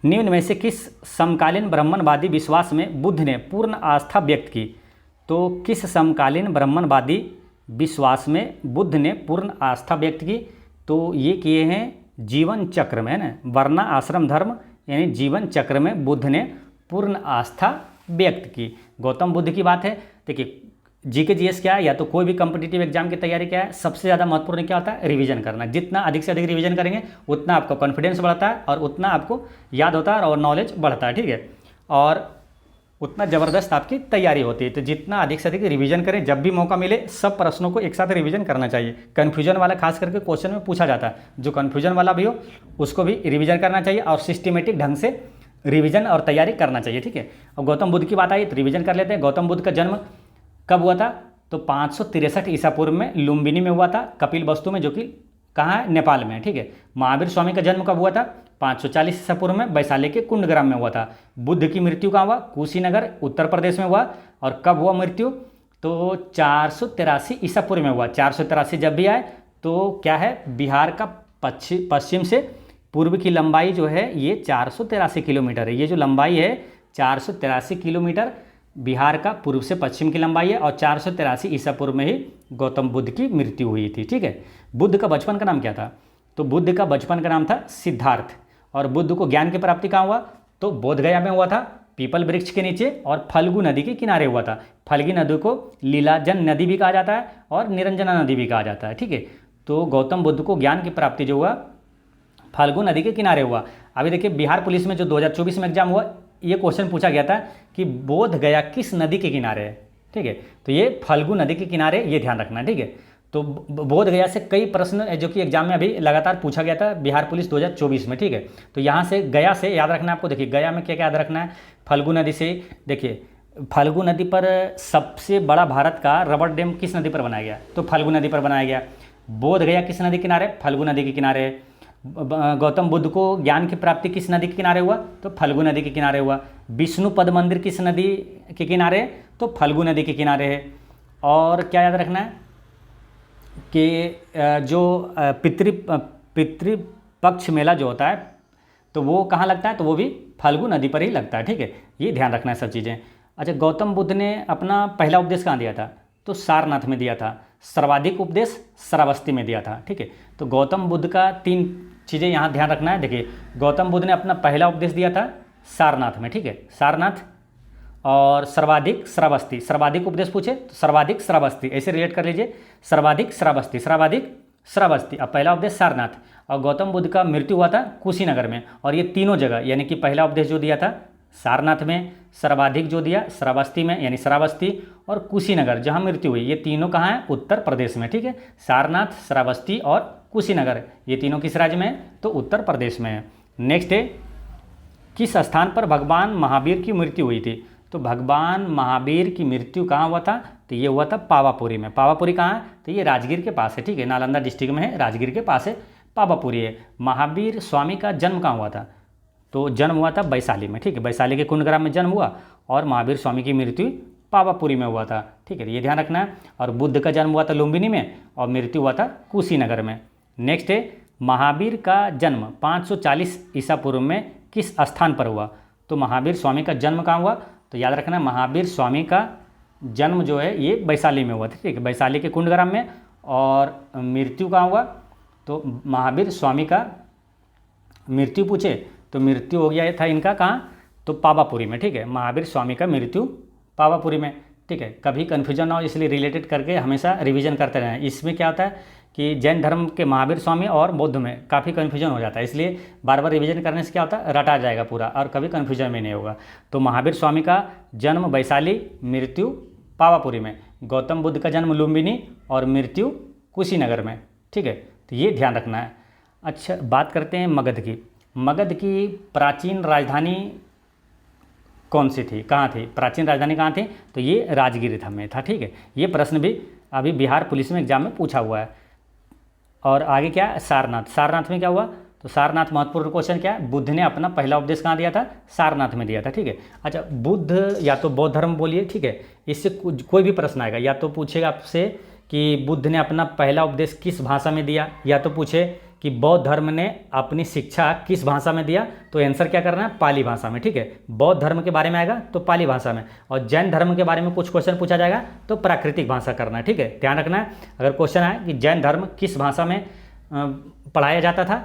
निम्न में से किस समकालीन ब्राह्मणवादी विश्वास में बुद्ध ने पूर्ण आस्था व्यक्त की? तो किस समकालीन ब्राह्मणवादी विश्वास में बुद्ध ने पूर्ण आस्था व्यक्त की? तो ये किए हैं जीवन चक्र में, है ना, वर्ण आश्रम धर्म यानी जीवन चक्र में बुद्ध ने पूर्ण आस्था व्यक्त की। गौतम बुद्ध की बात है। देखिए जीके जीएस क्या है, या तो कोई भी कॉम्पिटिटिव एग्जाम की तैयारी क्या है, सबसे ज़्यादा महत्वपूर्ण क्या होता है? रिवीजन करना। जितना अधिक से अधिक रिवीजन करेंगे उतना आपका कॉन्फिडेंस बढ़ता है और उतना आपको याद होता है और नॉलेज बढ़ता है, ठीक है, और उतना ज़बरदस्त आपकी तैयारी होती है। तो जितना अधिक से अधिक रिवीजन करें, जब भी मौका मिले सब प्रश्नों को एक साथ रिवीजन करना चाहिए। कन्फ्यूजन वाला खास करके क्वेश्चन में पूछा जाता है, जो कन्फ्यूजन वाला भी हो उसको भी रिवीजन करना चाहिए और सिस्टमेटिक ढंग से रिवीजन और तैयारी करना चाहिए, ठीक है। और गौतम बुद्ध की बात आई तो रिवीजन कर लेते हैं। गौतम बुद्ध का जन्म कब हुआ था? तो 563 ईसा पूर्व में लुम्बिनी में हुआ था, कपिल वस्तु में, जो कि कहाँ है? नेपाल में, ठीक है। महावीर स्वामी का जन्म कब हुआ था? 540 ईसा पूर्व में वैशाली के कुंडग्राम में हुआ था। बुद्ध की मृत्यु कहाँ हुआ? कुशीनगर उत्तर प्रदेश में हुआ। और कब हुआ मृत्यु? तो 483 ईसा पूर्व में हुआ। 483 जब भी आए तो क्या है? बिहार का पश्चिम से पूर्व की लंबाई जो है ये 483 किलोमीटर है। ये जो लंबाई है 483 किलोमीटर बिहार का पूर्व से पश्चिम की लंबाई है, और 483 ईसा पूर्व में ही गौतम बुद्ध की मृत्यु हुई थी, ठीक है। बुद्ध का बचपन का नाम क्या था? तो बुद्ध का बचपन का नाम था सिद्धार्थ। और बुद्ध को ज्ञान की प्राप्ति कहाँ हुआ? तो बोधगया में हुआ था, पीपल वृक्ष के नीचे, और फल्गु नदी के किनारे हुआ था। फल्गु नदी को लीलाजन नदी भी कहा जाता है और निरंजना नदी भी कहा जाता है, ठीक है। तो गौतम बुद्ध को ज्ञान की प्राप्ति जो हुआ फल्गु नदी के किनारे हुआ। अभी देखिए बिहार पुलिस में जो 2024 में एग्जाम हुआ, ये क्वेश्चन पूछा गया था कि बोध गया किस नदी के किनारे है, ठीक है। तो ये फल्गु नदी के किनारे, ये ध्यान रखना, ठीक है। तो बोध गया से कई प्रश्न जो कि एग्जाम में अभी लगातार पूछा गया था बिहार पुलिस 2024 में, ठीक है। तो यहाँ से गया से याद रखना आपको। देखिए गया में क्या क्या याद रखना है? फल्गु नदी से, देखिए फल्गु नदी पर सबसे बड़ा भारत का रबर डैम किस नदी पर बनाया गया? तो फल्गु नदी पर बनाया गया। बोध गया किस नदी किनारे? फल्गु नदी के किनारे। गौतम बुद्ध को ज्ञान की प्राप्ति किस नदी के किनारे हुआ? तो फल्गु नदी के किनारे हुआ। विष्णु पद मंदिर किस नदी के किनारे है? तो फल्गु नदी के किनारे है। और क्या याद रखना है कि जो पितृपक्ष मेला जो होता है तो वो कहाँ लगता है? तो वो भी फल्गु नदी पर ही लगता है, ठीक है। ये ध्यान रखना है सब चीज़ें। अच्छा, गौतम बुद्ध ने अपना पहला उपदेश कहाँ दिया था? तो सारनाथ में दिया था। सर्वाधिक उपदेश श्रावस्ती में दिया था, ठीक है। तो गौतम बुद्ध का 3 चीज़ें यहाँ ध्यान रखना है। देखिए गौतम बुद्ध ने अपना पहला उपदेश दिया था सारनाथ में, ठीक है, सारनाथ, और सर्वाधिक श्रावस्ती। सर्वाधिक उपदेश पूछे तो सर्वाधिक श्रावस्ती, ऐसे रिलेट कर लीजिए, सर्वाधिक श्रावस्ती, सर्वाधिक श्रावस्ती। अब पहला उपदेश सारनाथ, और गौतम बुद्ध का मृत्यु हुआ था कुशीनगर में। और ये तीनों जगह यानी कि पहला उपदेश जो दिया था सारनाथ में, सर्वाधिक जो दिया श्रावस्ती में यानी श्रावस्ती, और कुशीनगर जहाँ मृत्यु हुई, ये तीनों कहाँ हैं? उत्तर प्रदेश में, ठीक है। सारनाथ, श्रावस्ती और कुशीनगर, ये तीनों किस राज्य में है? तो उत्तर प्रदेश में है। नेक्स्ट है, किस स्थान पर भगवान महावीर की मृत्यु हुई थी? तो भगवान महावीर की मृत्यु कहाँ हुआ था? तो ये हुआ था पावापुरी में। पावापुरी कहाँ है? तो ये राजगीर के पास है, ठीक है, नालंदा डिस्ट्रिक्ट में है, राजगीर के पास है, पावापुरी है। महावीर स्वामी का जन्म कहाँ हुआ था? तो जन्म हुआ था वैशाली में, ठीक है, वैशाली के कुंडग्राम में जन्म हुआ, और महावीर स्वामी की मृत्यु पावापुरी में हुआ था, ठीक है, ये ध्यान रखना है। और बुद्ध का जन्म हुआ था लुम्बिनी में और मृत्यु हुआ था कुशीनगर में। नेक्स्ट है, महावीर का जन्म 540 ईसा पूर्व में किस स्थान पर हुआ? तो महावीर स्वामी का जन्म कहाँ हुआ? तो याद रखना महावीर स्वामी का जन्म जो है ये वैशाली में हुआ था, ठीक है, वैशाली के कुंडग्राम में। और मृत्यु कहाँ हुआ? तो महावीर स्वामी का मृत्यु पूछे तो मृत्यु हो गया था इनका कहाँ? तो पावापुरी में, ठीक है, महावीर स्वामी का मृत्यु पावापुरी में, ठीक है। कभी कन्फ्यूजन ना हो इसलिए रिलेटेड करके हमेशा रिवीजन करते रहें। इसमें क्या होता है कि जैन धर्म के महावीर स्वामी और बौद्ध में काफ़ी कन्फ्यूजन हो जाता है, इसलिए बार बार रिवीजन करने से क्या होता है, रटा जाएगा पूरा और कभी कन्फ्यूजन में नहीं होगा। तो महावीर स्वामी का जन्म वैशाली, मृत्यु पावापुरी में। गौतम बुद्ध का जन्म लुम्बिनी और मृत्यु कुशीनगर में, ठीक है, तो ये ध्यान रखना है। अच्छा, बात करते हैं मगध की। मगध की प्राचीन राजधानी कौन सी थी, कहाँ थी? प्राचीन राजधानी कहाँ थी? तो ये राजगीर में था, ठीक है। ये प्रश्न भी अभी बिहार पुलिस में एग्जाम में पूछा हुआ है। और आगे क्या है? सारनाथ। सारनाथ में क्या हुआ? तो सारनाथ महत्वपूर्ण क्वेश्चन क्या है, बुद्ध ने अपना पहला उपदेश कहाँ दिया था, सारनाथ में दिया था। ठीक है, अच्छा बुद्ध या तो बौद्ध धर्म बोलिए, ठीक है, इससे कोई भी प्रश्न आएगा, या तो पूछेगा आपसे कि बुद्ध ने अपना पहला उपदेश किस भाषा में दिया, या तो पूछे कि बौद्ध धर्म ने अपनी शिक्षा किस भाषा में दिया, तो आंसर क्या करना है, पाली भाषा में। ठीक है, बौद्ध धर्म के बारे में आएगा तो पाली भाषा में, और जैन धर्म के बारे में कुछ क्वेश्चन पूछा जाएगा तो प्राकृतिक भाषा करना है। ठीक है, ध्यान रखना है, अगर क्वेश्चन आए कि जैन धर्म किस भाषा में पढ़ाया जाता था,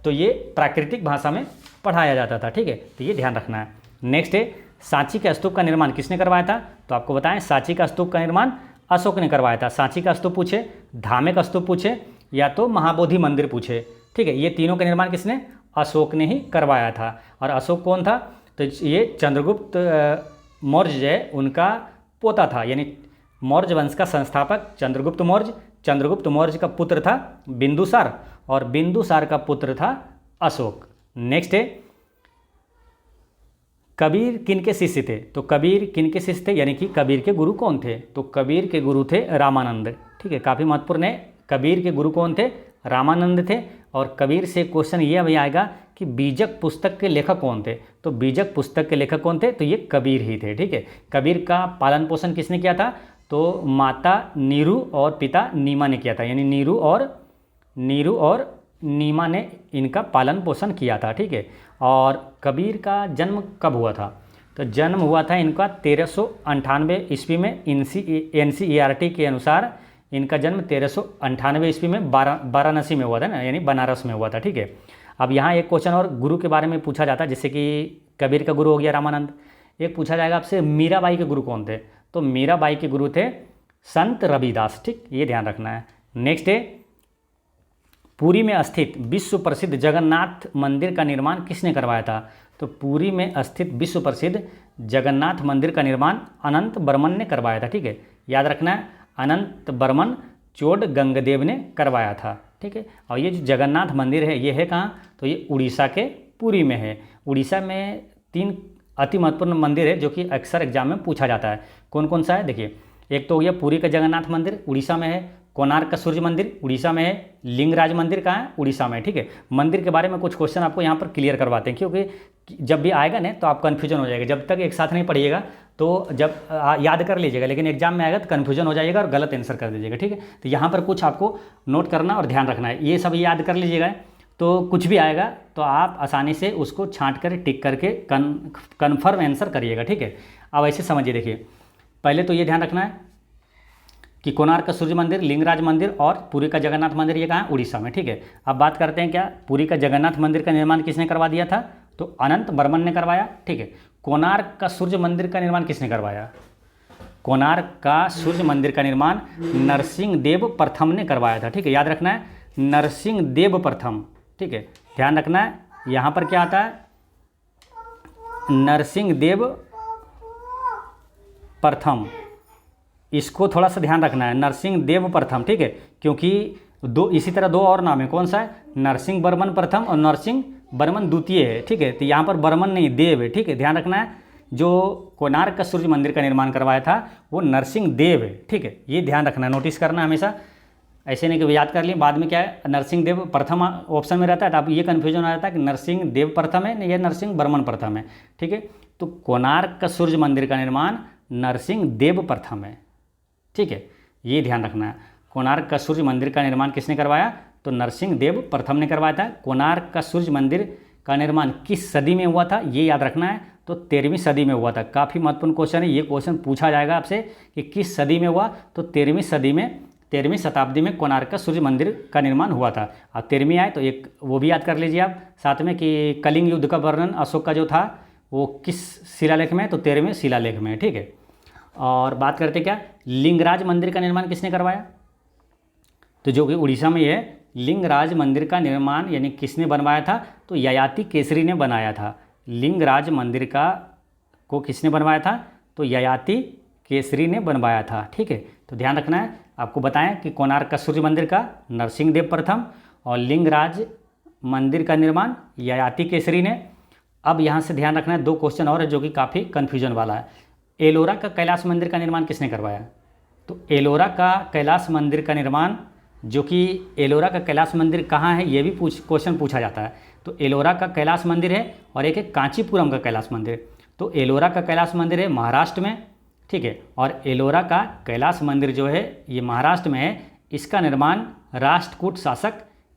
तो ये प्राकृतिक भाषा में पढ़ाया जाता था। ठीक है, तो ये ध्यान रखना है। नेक्स्ट है, सांची के स्तूप का निर्माण किसने करवाया था, तो आपको बताएं सांची का स्तूप का निर्माण अशोक ने करवाया था। सांची का स्तूप पूछे, धामे का स्तूप पूछे, या तो महाबोधि मंदिर पूछे। ठीक है, ये तीनों का निर्माण किसने, अशोक ने ही करवाया था। और अशोक कौन था, तो ये चंद्रगुप्त मौर्य है उनका पोता था, यानी मौर्य वंश का संस्थापक चंद्रगुप्त मौर्य। चंद्रगुप्त मौर्य का पुत्र था बिंदुसार, और बिंदुसार का पुत्र था अशोक। नेक्स्ट है, कबीर किन के शिष्य थे, तो कबीर किन के शिष्य थे, यानी कि कबीर के गुरु कौन थे, तो कबीर के गुरु थे रामानंद। ठीक है, काफ़ी महत्वपूर्ण है, कबीर के गुरु कौन थे, रामानंद थे। और कबीर से क्वेश्चन ये अभी आएगा कि बीजक पुस्तक के लेखक कौन थे, तो बीजक पुस्तक के लेखक कौन थे, तो ये कबीर ही थे। ठीक है, कबीर का पालन पोषण किसने किया था, तो माता नीरू और पिता नीमा ने किया था, यानी नीरू और नीमा ने इनका पालन पोषण किया था। ठीक है, और कबीर का जन्म कब हुआ था, तो जन्म हुआ था इनका 1398 ईस्वी में। NCERT के अनुसार इनका जन्म 1398 ईस्वी में वाराणसी में हुआ था ना, यानी बनारस में हुआ था। ठीक है, अब यहाँ एक क्वेश्चन और गुरु के बारे में पूछा जाता है, जैसे कि कबीर का गुरु हो गया रामानंद। एक पूछा जाएगा आपसे मीराबाई के गुरु कौन थे, तो मीराबाई के गुरु थे संत रविदास। ठीक, ये ध्यान रखना है। नेक्स्ट है, पुरी में स्थित विश्व प्रसिद्ध जगन्नाथ मंदिर का निर्माण किसने करवाया था, तो पुरी में स्थित विश्व प्रसिद्ध जगन्नाथ मंदिर का निर्माण अनंत बर्मन ने करवाया था। ठीक है, याद रखना है, अनंत बर्मन चोड गंगदेव ने करवाया था। ठीक है, और ये जो जगन्नाथ मंदिर है ये है कहाँ, तो ये उड़ीसा के पुरी में है। उड़ीसा में 3 अति महत्वपूर्ण मंदिर है जो कि अक्सर एग्जाम में पूछा जाता है। कौन कौन सा है, देखिए, एक तो हो गया पुरी का जगन्नाथ मंदिर उड़ीसा में है, कोणार्क का सूर्य मंदिर उड़ीसा में है, लिंगराज मंदिर कहाँ है, उड़ीसा में है। ठीक है, मंदिर के बारे में कुछ क्वेश्चन आपको यहाँ पर क्लियर करवाते हैं, क्योंकि जब भी आएगा ना तो आप कन्फ्यूजन हो जाएगा। जब तक एक साथ नहीं पढ़िएगा तो जब याद कर लीजिएगा, लेकिन एग्जाम में आएगा तो कन्फ्यूजन हो जाएगा और गलत आंसर कर दीजिएगा। ठीक है, तो यहाँ पर कुछ आपको नोट करना और ध्यान रखना है, ये सब याद कर लीजिएगा, तो कुछ भी आएगा तो आप आसानी से उसको छांट कर टिक करके कन्फर्म आंसर करिएगा। ठीक है, अब ऐसे समझिए, देखिए पहले तो ये ध्यान रखना है कि कोणार्क का सूर्य मंदिर, लिंगराज मंदिर और पुरी का जगन्नाथ मंदिर ये कहाँ है, उड़ीसा में। ठीक है, अब बात करते हैं क्या पुरी का जगन्नाथ मंदिर का निर्माण किसने करवा दिया था, तो अनंत बर्मन ने करवाया। ठीक है, कोणार्क का सूर्य मंदिर का निर्माण किसने करवाया, कोणार्क का सूर्य मंदिर का निर्माण नरसिंह देव प्रथम ने करवाया था। ठीक है, याद रखना है, नरसिंह देव प्रथम। ठीक है, ध्यान रखना है, यहाँ पर क्या आता है, नरसिंह देव प्रथम, इसको थोड़ा सा ध्यान रखना है, नरसिंह देव प्रथम। ठीक है, क्योंकि इसी तरह 2 और नाम है, कौन सा है, नरसिंह बर्मन प्रथम और नरसिंह बर्मन द्वितीय है। ठीक है, तो यहाँ पर बर्मन नहीं, देव है। ठीक है, ध्यान रखना है, जो कोणार्क का सूर्य मंदिर का निर्माण करवाया था वो नरसिंह देव है। ठीक है, ये ध्यान रखना, नोटिस करना हमेशा, ऐसे नहीं कि याद कर लिए बाद में क्या है नरसिंह देव प्रथम ऑप्शन में रहता है, तो आप ये कन्फ्यूजन आ जाता है कि नरसिंह देव प्रथम है या नरसिंह बर्मन प्रथम है। ठीक है, तो कोणार्क का सूर्य मंदिर का निर्माण नरसिंह देव प्रथम है। ठीक है, ये ध्यान रखना है, कोणार्क का सूर्य मंदिर का निर्माण किसने करवाया, तो नरसिंह देव प्रथम ने करवाया था। कोणार्क का सूर्य मंदिर का निर्माण किस सदी में हुआ था, ये याद रखना है, तो 13वीं सदी में हुआ था। काफ़ी महत्वपूर्ण क्वेश्चन है, ये क्वेश्चन पूछा जाएगा आपसे कि किस सदी में हुआ, तो 13वीं सदी में, 13वीं शताब्दी में कोणार्क का सूर्य मंदिर का निर्माण हुआ था। अब 13वीं आए तो एक वो भी याद कर लीजिए आप साथ में कि कलिंग युद्ध का वर्णन अशोक का जो था वो किस शिलालेख में है, तो 13वें शिलालेख में है। ठीक है, और बात करते क्या, लिंगराज मंदिर का निर्माण किसने करवाया, तो जो कि उड़ीसा में है, लिंगराज मंदिर का निर्माण यानी किसने बनवाया था, तो ययाति केसरी ने बनाया था। लिंगराज मंदिर को किसने बनवाया था, तो ययाति केसरी ने बनवाया था। ठीक है, तो ध्यान रखना है, आपको बताएं कि कोणार्क का सूर्य मंदिर का नरसिंह देव प्रथम और लिंगराज मंदिर का निर्माण ययाति केसरी ने। अब यहाँ से ध्यान रखना है, 2 क्वेश्चन और है जो कि काफ़ी कन्फ्यूजन वाला है। एलोरा का कैलाश मंदिर का निर्माण किसने करवाया, तो एलोरा का कैलाश मंदिर का निर्माण जो कि एलोरा का कैलाश मंदिर कहाँ है, ये भी क्वेश्चन पूछा जाता है। तो एलोरा का कैलाश मंदिर है और एक है कांचीपुरम का कैलाश मंदिर। तो एलोरा का कैलाश मंदिर है महाराष्ट्र में, ठीक है, और एलोरा का कैलाश मंदिर जो है ये महाराष्ट्र में है। इसका निर्माण राष्ट्रकूट शासक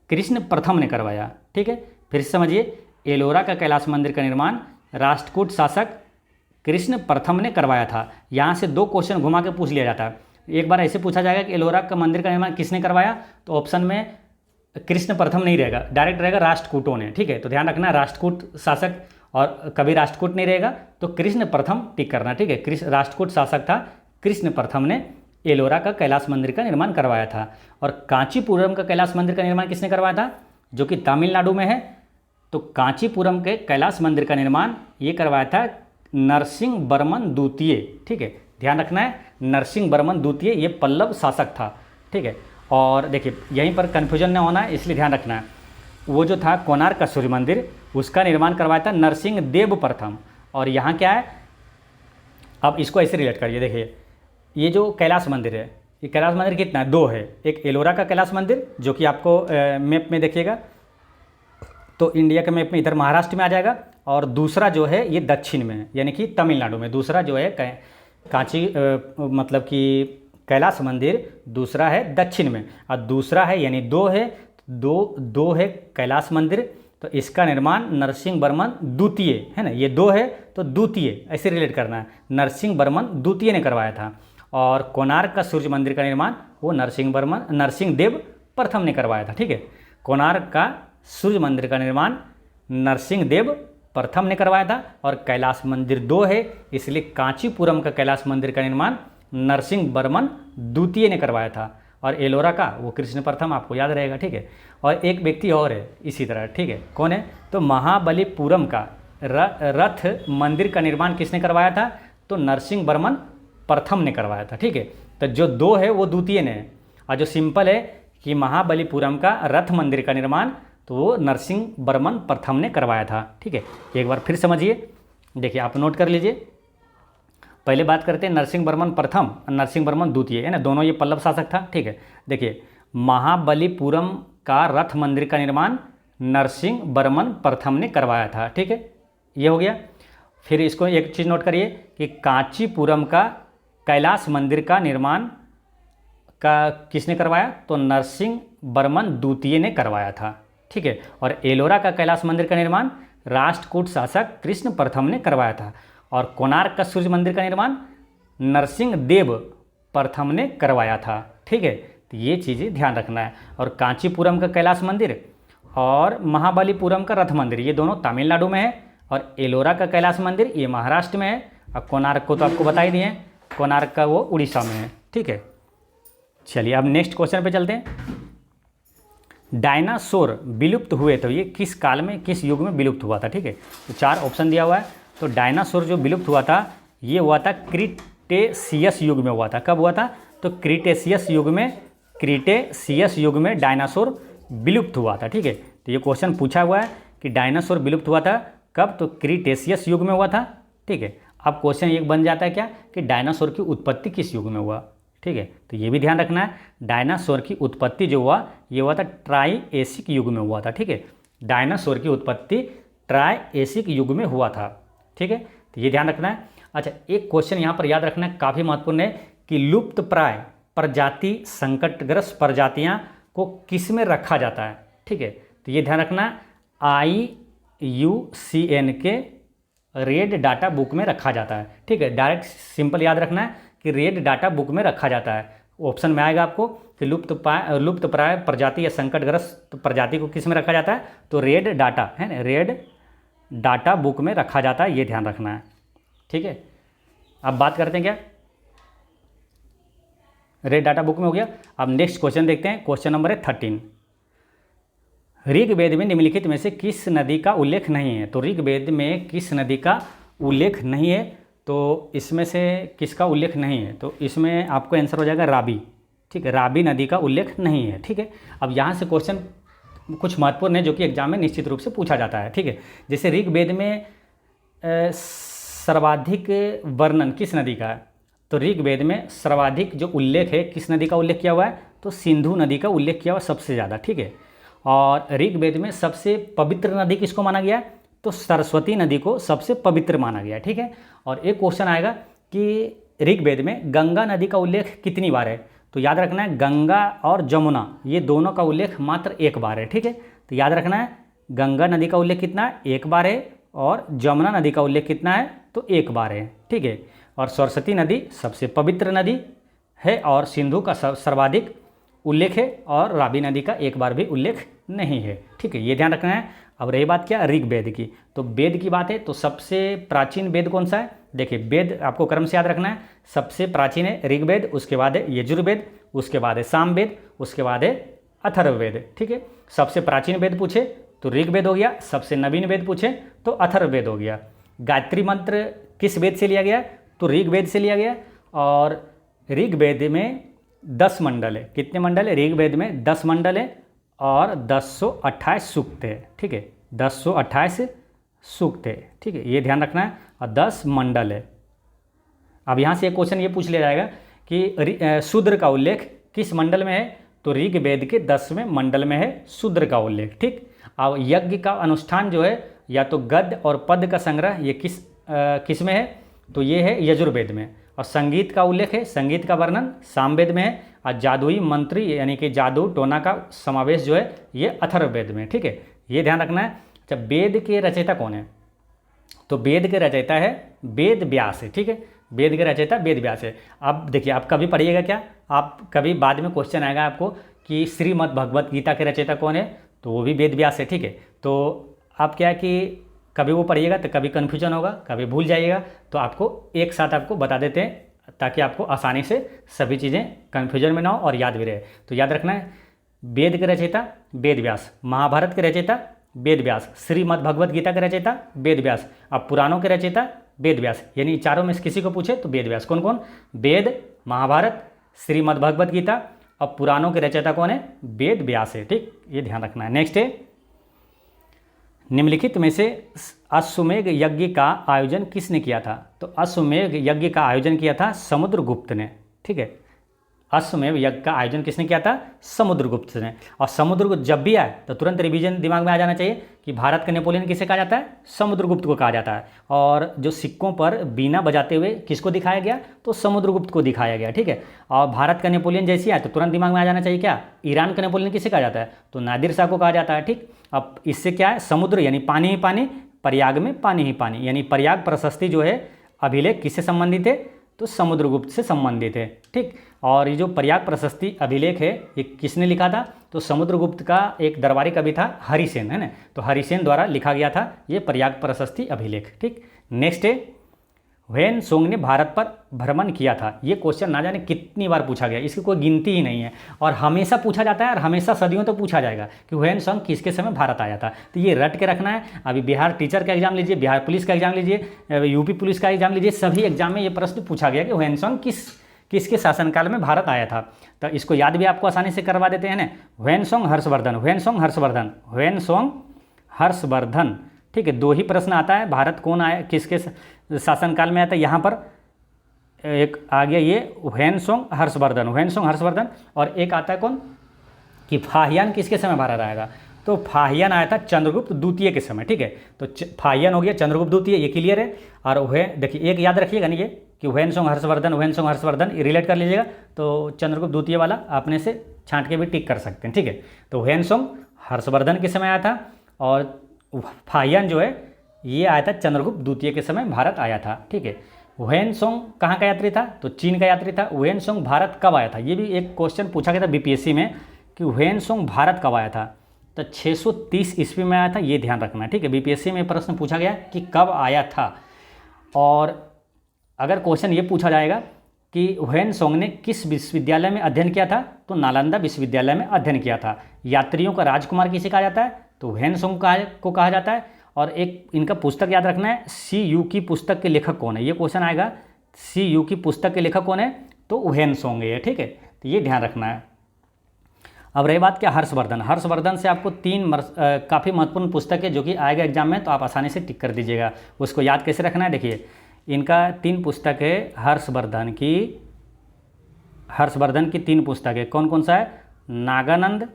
कृष्ण प्रथम ने करवाया, ठीक है। फिर से समझिए, एलोरा का कैलाश मंदिर का निर्माण राष्ट्रकूट शासक कृष्ण प्रथम ने करवाया था। यहाँ से 2 क्वेश्चन घुमा के पूछ लिया जाता है। एक बार ऐसे पूछा जाएगा कि एलोरा का मंदिर का निर्माण किसने करवाया, तो ऑप्शन में कृष्ण प्रथम नहीं रहेगा, डायरेक्ट रहेगा राष्ट्रकूटों ने, ठीक है। तो ध्यान रखना, राष्ट्रकूट शासक, और कभी राष्ट्रकूट नहीं रहेगा तो कृष्ण प्रथम टिक करना, ठीक है। राष्ट्रकूट शासक था कृष्ण प्रथम ने एलोरा का कैलाश मंदिर का निर्माण करवाया था। और कांचीपुरम का कैलाश मंदिर का निर्माण किसने करवाया था, जो कि तमिलनाडु में है। तो कांचीपुरम के कैलाश मंदिर का निर्माण ये करवाया था नरसिंह वर्मन द्वितीय, ठीक है। ध्यान रखना है, नरसिंह वर्मन द्वितीय ये पल्लव शासक था, ठीक है। और देखिए यहीं पर कन्फ्यूजन न होना है, इसलिए ध्यान रखना है। वो जो था कोणार्क का सूर्य मंदिर, उसका निर्माण करवाया था नरसिंह देव प्रथम। और यहाँ क्या है, अब इसको ऐसे रिलेट करिए। देखिए ये जो कैलाश मंदिर है, ये कैलाश मंदिर कितना है, 2 है। एक एलोरा का कैलाश मंदिर जो कि आपको मैप में देखिएगा, तो इंडिया के मैप में इधर महाराष्ट्र में आ जाएगा, और दूसरा जो है ये दक्षिण में है, यानी कि तमिलनाडु में। दूसरा जो है कांची मतलब कि कैलाश मंदिर दूसरा है दक्षिण में, और दूसरा है यानी 2 है, दो है कैलाश मंदिर। तो इसका निर्माण नरसिंह वर्मन द्वितीय है ना, ये 2 है तो द्वितीय ऐसे रिलेट करना है, नरसिंह वर्मन द्वितीय ने करवाया था। और कोणार्क का सूर्य मंदिर का निर्माण वो नरसिंह देव प्रथम ने करवाया था, ठीक है। कोणार्क का सूर्य मंदिर का निर्माण नरसिंह देव प्रथम ने करवाया था। और कैलाश मंदिर 2 है, इसलिए कांचीपुरम का कैलाश मंदिर का निर्माण नरसिंह वर्मन द्वितीय ने करवाया था। और एलोरा का वो कृष्ण प्रथम, आपको याद रहेगा, ठीक है। और एक व्यक्ति और है इसी तरह, ठीक है, कौन है, तो महाबलीपुरम का रथ मंदिर का निर्माण किसने करवाया था, तो नरसिंह वर्मन प्रथम ने करवाया था, ठीक है। तो जो 2 है वो द्वितीय ने है, और जो सिंपल है कि महाबलीपुरम का रथ मंदिर का निर्माण तो वो नरसिंह वर्मन प्रथम ने करवाया था, ठीक है। एक बार फिर समझिए, देखिए आप नोट कर लीजिए। पहले बात करते हैं नरसिंह वर्मन प्रथम और नरसिंह वर्मन द्वितीय, है ना, दोनों ये पल्लव शासक था, ठीक है। देखिए महाबलीपुरम का रथ मंदिर का निर्माण नरसिंह वर्मन प्रथम ने करवाया था, ठीक है, ये हो गया। फिर इसको एक चीज़ नोट करिए कि कांचीपुरम का कैलाश मंदिर का निर्माण का किसने करवाया, तो नरसिंह वर्मन द्वितीय ने करवाया था, ठीक है। और एलोरा का कैलाश मंदिर का निर्माण राष्ट्रकूट शासक कृष्ण प्रथम ने करवाया था। और कोणार्क का सूर्य मंदिर का निर्माण नरसिंह देव प्रथम ने करवाया था, ठीक है। तो ये चीज़ें ध्यान रखना है। और कांचीपुरम का कैलाश मंदिर और महाबलीपुरम का रथ मंदिर ये दोनों तमिलनाडु में है, और एलोरा का कैलाश मंदिर ये महाराष्ट्र में है। अब कोणार्क को तो आपको बता ही दिए, कोणार्क का वो उड़ीसा में है, ठीक है। चलिए अब नेक्स्ट क्वेश्चन पे चलते हैं। डायनासोर विलुप्त हुए तो ये किस काल में, किस युग में विलुप्त हुआ था, ठीक है। तो 4 ऑप्शन दिया हुआ है। तो डायनासोर जो विलुप्त हुआ था ये हुआ था क्रीटेशियस युग में हुआ था। कब हुआ था, तो क्रीटेशियस युग में डायनासोर विलुप्त हुआ था, ठीक है। तो ये क्वेश्चन पूछा हुआ है कि डायनासोर विलुप्त हुआ था कब, तो क्रीटेशियस युग में हुआ था, ठीक है। अब क्वेश्चन एक बन जाता है क्या, कि डायनासोर की उत्पत्ति किस युग में हुआ, ठीक है। तो ये भी ध्यान रखना है, डायनासोर की उत्पत्ति जो हुआ ये हुआ था ट्राइएसिक युग में हुआ था, ठीक है। डायनासोर की उत्पत्ति ट्राइएसिक युग में हुआ था, ठीक है। तो ये ध्यान रखना है। अच्छा एक क्वेश्चन यहाँ पर याद रखना है, काफ़ी महत्वपूर्ण है, कि लुप्त प्राय प्रजाति संकटग्रस्त प्रजातियाँ को किस में रखा जाता है, ठीक है। तो ये ध्यान रखना, IUCN के रेड डाटा बुक में रखा जाता है, ठीक है। डायरेक्ट सिंपल याद रखना है कि रेड डाटा बुक में रखा जाता है। ऑप्शन में आएगा आपको कि लुप्त प्राय प्रजाति या संकटग्रस्त प्रजाति को किस में रखा जाता है, तो रेड डाटा है ना, रेड डाटा बुक में रखा जाता है, ये ध्यान रखना है, ठीक है। अब बात करते हैं क्या, रेड डाटा बुक में हो गया। अब नेक्स्ट क्वेश्चन देखते हैं, क्वेश्चन नंबर है 13। ऋग्वेद में निम्नलिखित में से किस नदी का उल्लेख नहीं है, तो ऋग्वेद में किस नदी का उल्लेख नहीं है, तो इसमें से किसका उल्लेख नहीं है, तो इसमें आपको आंसर हो जाएगा रावी, ठीक है। रावी नदी का उल्लेख नहीं है, ठीक है। अब यहाँ से क्वेश्चन कुछ महत्वपूर्ण है जो कि एग्जाम में निश्चित रूप से पूछा जाता है, ठीक है। जैसे ऋग्वेद में सर्वाधिक वर्णन किस नदी का है, तो ऋग्वेद में सर्वाधिक जो उल्लेख है किस नदी का उल्लेख किया हुआ है, तो सिंधु नदी का उल्लेख किया हुआ सबसे ज़्यादा, ठीक है। और ऋग्वेद में सबसे पवित्र नदी किसको माना गया, तो सरस्वती नदी को सबसे पवित्र माना गया, ठीक है। और एक क्वेश्चन आएगा कि ऋग्वेद में गंगा नदी का उल्लेख कितनी बार है, तो याद रखना है गंगा और जमुना ये दोनों का उल्लेख मात्र एक बार है, ठीक है। तो याद रखना है गंगा नदी का उल्लेख कितना है, एक बार है, और जमुना नदी का उल्लेख कितना है, तो एक बार है, ठीक है। और सरस्वती नदी सबसे पवित्र नदी है और सिंधु का सर्वाधिक उल्लेख है और रावी नदी का एक बार भी उल्लेख नहीं है, ठीक है। ये ध्यान रखना है। अब रही बात क्या, ऋग्वेद की, तो वेद की बात है तो सबसे प्राचीन वेद कौन सा है, देखिए वेद आपको क्रम से याद रखना है। सबसे प्राचीन है ऋग्वेद, उसके बाद है यजुर्वेद, उसके बाद है सामवेद, उसके बाद है अथर्ववेद, ठीक है। सबसे प्राचीन वेद पूछे तो ऋग्वेद हो गया, सबसे नवीन वेद पूछे तो अथर्ववेद हो गया। गायत्री मंत्र किस वेद से लिया गया, तो ऋग्वेद से लिया गया। और ऋग्वेद में 10 मंडल है, कितने मंडल है, ऋग्वेद में 10 मंडल है और 1028 सूक्त है, ठीक है। 1028 सूक्त है, ठीक है, ये ध्यान रखना है। और 10 मंडल है। अब यहाँ से एक क्वेश्चन ये पूछ लिया जाएगा कि शूद्र का उल्लेख किस मंडल में है, तो ऋग्वेद के 10वें मंडल में है शूद्र का उल्लेख, ठीक। अब यज्ञ का अनुष्ठान जो है या तो गद्य और पद का संग्रह ये किस में है, तो ये है यजुर्वेद में। और संगीत का उल्लेख है, संगीत का वर्णन सामवेद में है। और जादुई मंत्री यानी कि जादू टोना का समावेश जो है ये अथर्ववेद में, ठीक है, ये ध्यान रखना है। अच्छा, वेद के रचयिता कौन है, तो वेद के रचयिता है वेद व्यास है, ठीक है। वेद के रचयिता वेद व्यास है। अब देखिए आप कभी पढ़िएगा क्या, आप कभी बाद में क्वेश्चन आएगा आपको कि श्रीमद् भगवत गीता के रचयिता कौन है, तो वो भी वेद व्यास है, ठीक है। तो आप क्या है कि कभी वो पढ़िएगा तो कभी कन्फ्यूजन होगा, कभी भूल जाइएगा, तो आपको एक साथ आपको बता देते हैं ताकि आपको आसानी से सभी चीज़ें कन्फ्यूजन में ना हो और याद भी रहे। तो याद रखना है वेद के रचयिता वेद व्यास, महाभारत के रचयिता वेद व्यास, श्रीमद् भगवत गीता के रचयिता वेद व्यास, अब पुराणों के रचयिता वेद व्यास, यानी चारों में से किसी को पूछे तो वेद व्यास। कौन कौन, वेद, महाभारत, श्रीमद् भगवत गीता, अब पुराणों के रचयिता कौन है, वेद व्यास है, ठीक, ये ध्यान रखना है। नेक्स्ट है निम्नलिखित में से अश्वमेध यज्ञ का आयोजन किसने किया था, तो अश्वमेध यज्ञ का आयोजन किया था समुद्रगुप्त ने, ठीक है। अश्वमेध यज्ञ का आयोजन किसने किया था, समुद्रगुप्त ने। और समुद्रगुप्त जब भी आए तो तुरंत रिवीजन दिमाग में आ जाना चाहिए कि भारत का नेपोलियन किसे कहा जाता है, समुद्रगुप्त को कहा जाता है। और जो सिक्कों पर बीना बजाते हुए किसको दिखाया गया, तो समुद्रगुप्त को दिखाया गया, ठीक है। और भारत का नेपोलियन जैसी आए तो तुरंत दिमाग में आ जाना चाहिए क्या, ईरान का नेपोलियन किसे कहा जाता है, तो नादिर शाह को कहा जाता है, ठीक। अब इससे क्या है, समुद्र यानी पानी ही पानी, प्रयाग में पानी ही पानी, यानी प्रयाग प्रशस्ति जो है अभिलेख किससे संबंधित है, तो समुद्रगुप्त से संबंधित है, ठीक। और ये जो प्रयाग प्रशस्ति अभिलेख है ये किसने लिखा था, तो समुद्रगुप्त का एक दरबारी कवि था हरिसेन, है ना, तो हरिसेन द्वारा लिखा गया था ये प्रयाग प्रशस्ति अभिलेख, ठीक। नेक्स्ट है ह्वेन सोंग ने भारत पर भ्रमण किया था, ये क्वेश्चन ना जाने कितनी बार पूछा गया, इसकी कोई गिनती ही नहीं है और हमेशा पूछा जाता है और हमेशा सदियों तो पूछा जाएगा कि ह्वेन सोंग किसके समय भारत आया था, तो ये रट के रखना है। अभी बिहार टीचर का एग्जाम लीजिए, बिहार पुलिस का एग्जाम लीजिए, यूपी पुलिस का एग्जाम लीजिए, सभी एग्जाम में ये प्रश्न पूछा गया कि ह्वेन सोंग किसके शासनकाल में भारत आया था, तो इसको याद भी आपको आसानी से करवा देते हैं ना। ह्वेन सोंग हर्षवर्धन, ह्वेन सोंग हर्षवर्धन, ह्वेन सोंग हर्षवर्धन, ठीक है। 2 ही प्रश्न आता है, भारत कौन आया किसके शासनकाल में आया था, यहाँ पर एक आ गया ये ह्वेन सोंग हर्षवर्धन, ह्वेन सोंग हर्षवर्धन। और एक आता है कौन कि फाहियान किसके समय भारत आएगा, तो फाहियान आया था चंद्रगुप्त द्वितीय के समय, ठीक है। तो फाहियान हो गया चंद्रगुप्त द्वितीय, ये क्लियर है। और देखिए एक याद रखिएगा नहीं ये कि ह्वेन सोंग हर्षवर्धन, ह्वेन सोंग हर्षवर्धन रिलेट कर लीजिएगा, तो चंद्रगुप्त द्वितीय वाला अपने से छांट के भी टिक कर सकते हैं, ठीक है। तो ह्वेन सोंग हर्षवर्धन के समय आया था और फाहियान जो है ये आया था चंद्रगुप्त द्वितीय के समय भारत आया था, ठीक है। ह्वेन सोंग कहाँ का यात्री था, तो चीन का यात्री था। ह्वेन सोंग भारत कब आया था, ये भी एक क्वेश्चन पूछा गया था बीपीएससी में कि ह्वेन सोंग भारत कब आया था, तो 630 ईस्वी में आया था, ये ध्यान रखना है, ठीक है। बीपीएससी में प्रश्न पूछा गया कि कब आया था। और अगर क्वेश्चन ये पूछा जाएगा कि ह्वेन सोंग ने किस विश्वविद्यालय में अध्ययन किया था, तो नालंदा विश्वविद्यालय में अध्ययन किया था। यात्रियों का राजकुमार किसे कहा जाता है, तो ह्वेन सोंग को कहा जाता है। और एक इनका पुस्तक याद रखना है, CU की पुस्तक के लेखक कौन है, ये क्वेश्चन आएगा, CU की पुस्तक के लेखक कौन है, तो ह्वेन सोंग है, ठीक है, तो ये ध्यान रखना है। अब रही बात क्या, हर्षवर्धन, हर्षवर्धन से आपको 3 काफ़ी महत्वपूर्ण पुस्तक है जो कि आएगा एग्जाम में, तो आप आसानी से टिक कर दीजिएगा। उसको याद कैसे रखना है, देखिए इनका 3 पुस्तक है हर्षवर्धन की, हर्षवर्धन की 3 पुस्तकें कौन कौन सा है? नागानंद,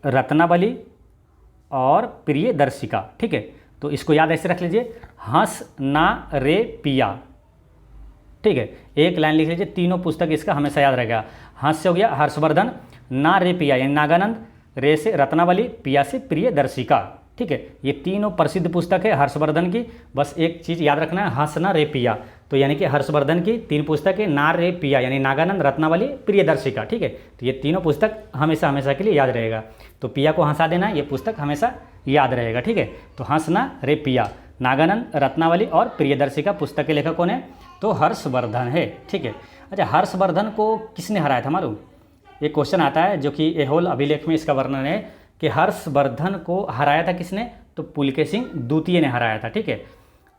रत्नावली और प्रियदर्शिका। ठीक है, तो इसको याद ऐसे रख लीजिए, हंस ना रे पिया। ठीक है, एक लाइन लिख लीजिए, तीनों पुस्तक इसका हमेशा याद रहेगा। हंस से हो गया हर्षवर्धन, ना रे पिया यानी नागानंद, रे से रत्नावली, पिया से प्रियदर्शिका। ठीक है, ये तीनों प्रसिद्ध पुस्तक है हर्षवर्धन की। बस एक चीज़ याद रखना है, हंस ना रे पिया, तो यानी कि हर्षवर्धन की 3 पुस्तकें, ना रे पिया यानी नागानंद, रत्नावली, प्रियदर्शिका। ठीक है, तो ये तीनों पुस्तक हमेशा हमेशा के लिए याद रहेगा। तो पिया को हंसा देना, ये पुस्तक हमेशा याद रहेगा। ठीक है, तो हंस ना रे पिया, नागानंद, रत्नावली और प्रियदर्शिका पुस्तक के लेखक कौन है? तो हर्षवर्धन है। ठीक है, अच्छा हर्षवर्धन को किसने हराया था मालूम? एक क्वेश्चन आता है जो कि ऐहोल अभिलेख में इसका वर्णन है कि हर्षवर्धन को हराया था किसने? तो पुलकेशिन द्वितीय ने हराया था। ठीक है,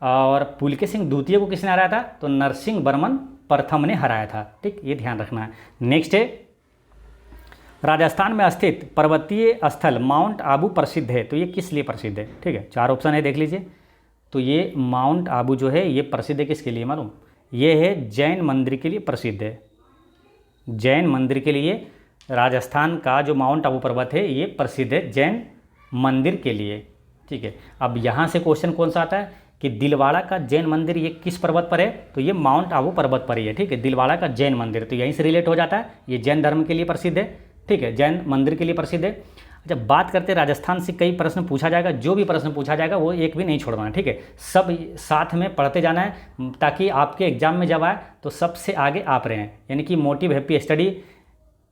और पुलकेशिन द्वितीय को किसने हराया था? तो नरसिंह वर्मन प्रथम ने हराया था। ठीक, ये ध्यान रखना है। नेक्स्ट है, राजस्थान में स्थित पर्वतीय स्थल माउंट आबू प्रसिद्ध है, तो ये किस लिए प्रसिद्ध है? ठीक है, 4 ऑप्शन है, देख लीजिए। तो ये माउंट आबू जो है ये प्रसिद्ध है किसके लिए मालूम? ये है जैन मंदिर के लिए प्रसिद्ध है। जैन मंदिर के लिए राजस्थान का जो माउंट आबू पर्वत है ये प्रसिद्ध है जैन मंदिर के लिए। ठीक है, अब यहाँ से क्वेश्चन कौन सा आता है कि दिलवाड़ा का जैन मंदिर ये किस पर्वत पर है? तो ये माउंट आबू पर्वत पर ही है। ठीक है, दिलवाड़ा का जैन मंदिर, तो यहीं से रिलेट हो जाता है, ये जैन धर्म के लिए प्रसिद्ध है। ठीक है, जैन मंदिर के लिए प्रसिद्ध है। जब बात करते हैं राजस्थान से कई प्रश्न पूछा जाएगा, जो भी प्रश्न पूछा जाएगा वो एक भी नहीं छोड़ना है। ठीक है, सब साथ में पढ़ते जाना है ताकि आपके एग्जाम में जब आए तो सबसे आगे आप रहें, यानी कि मोटिव हैप्पी स्टडी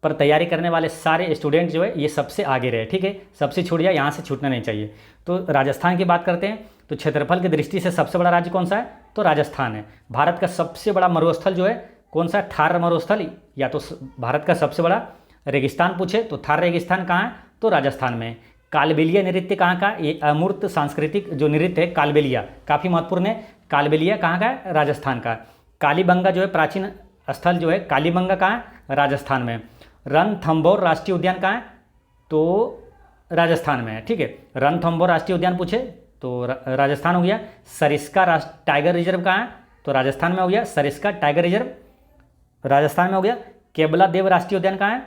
पर तैयारी करने वाले सारे स्टूडेंट जो है ये सबसे आगे रहे। ठीक है, सबसे छूट जाए, यहाँ से छूटना नहीं चाहिए। तो राजस्थान की बात करते हैं तो क्षेत्रफल की दृष्टि से सबसे बड़ा राज्य कौन सा है? तो राजस्थान है। भारत का सबसे बड़ा मरुस्थल जो है कौन सा? थार मरुस्थल, या तो भारत का सबसे बड़ा रेगिस्तान पूछे तो थार रेगिस्तान कहाँ है? तो राजस्थान में। कालबेलिया नृत्य कहाँ का? ये अमूर्त सांस्कृतिक जो नृत्य है कालबेलिया, काफ़ी महत्वपूर्ण है। कालबेलिया कहाँ का है? राजस्थान का। कालीबंगा जो है प्राचीन स्थल जो है कालीबंगा कहाँ है? राजस्थान में। रणथंभौर राष्ट्रीय उद्यान कहाँ है? तो राजस्थान में है। ठीक है, रणथंभौर राष्ट्रीय उद्यान पूछे तो राजस्थान हो गया। सरिस्का टाइगर रिजर्व कहाँ है? तो राजस्थान में हो गया, सरिस्का टाइगर रिजर्व राजस्थान में हो गया। केवला देव राष्ट्रीय उद्यान कहाँ है?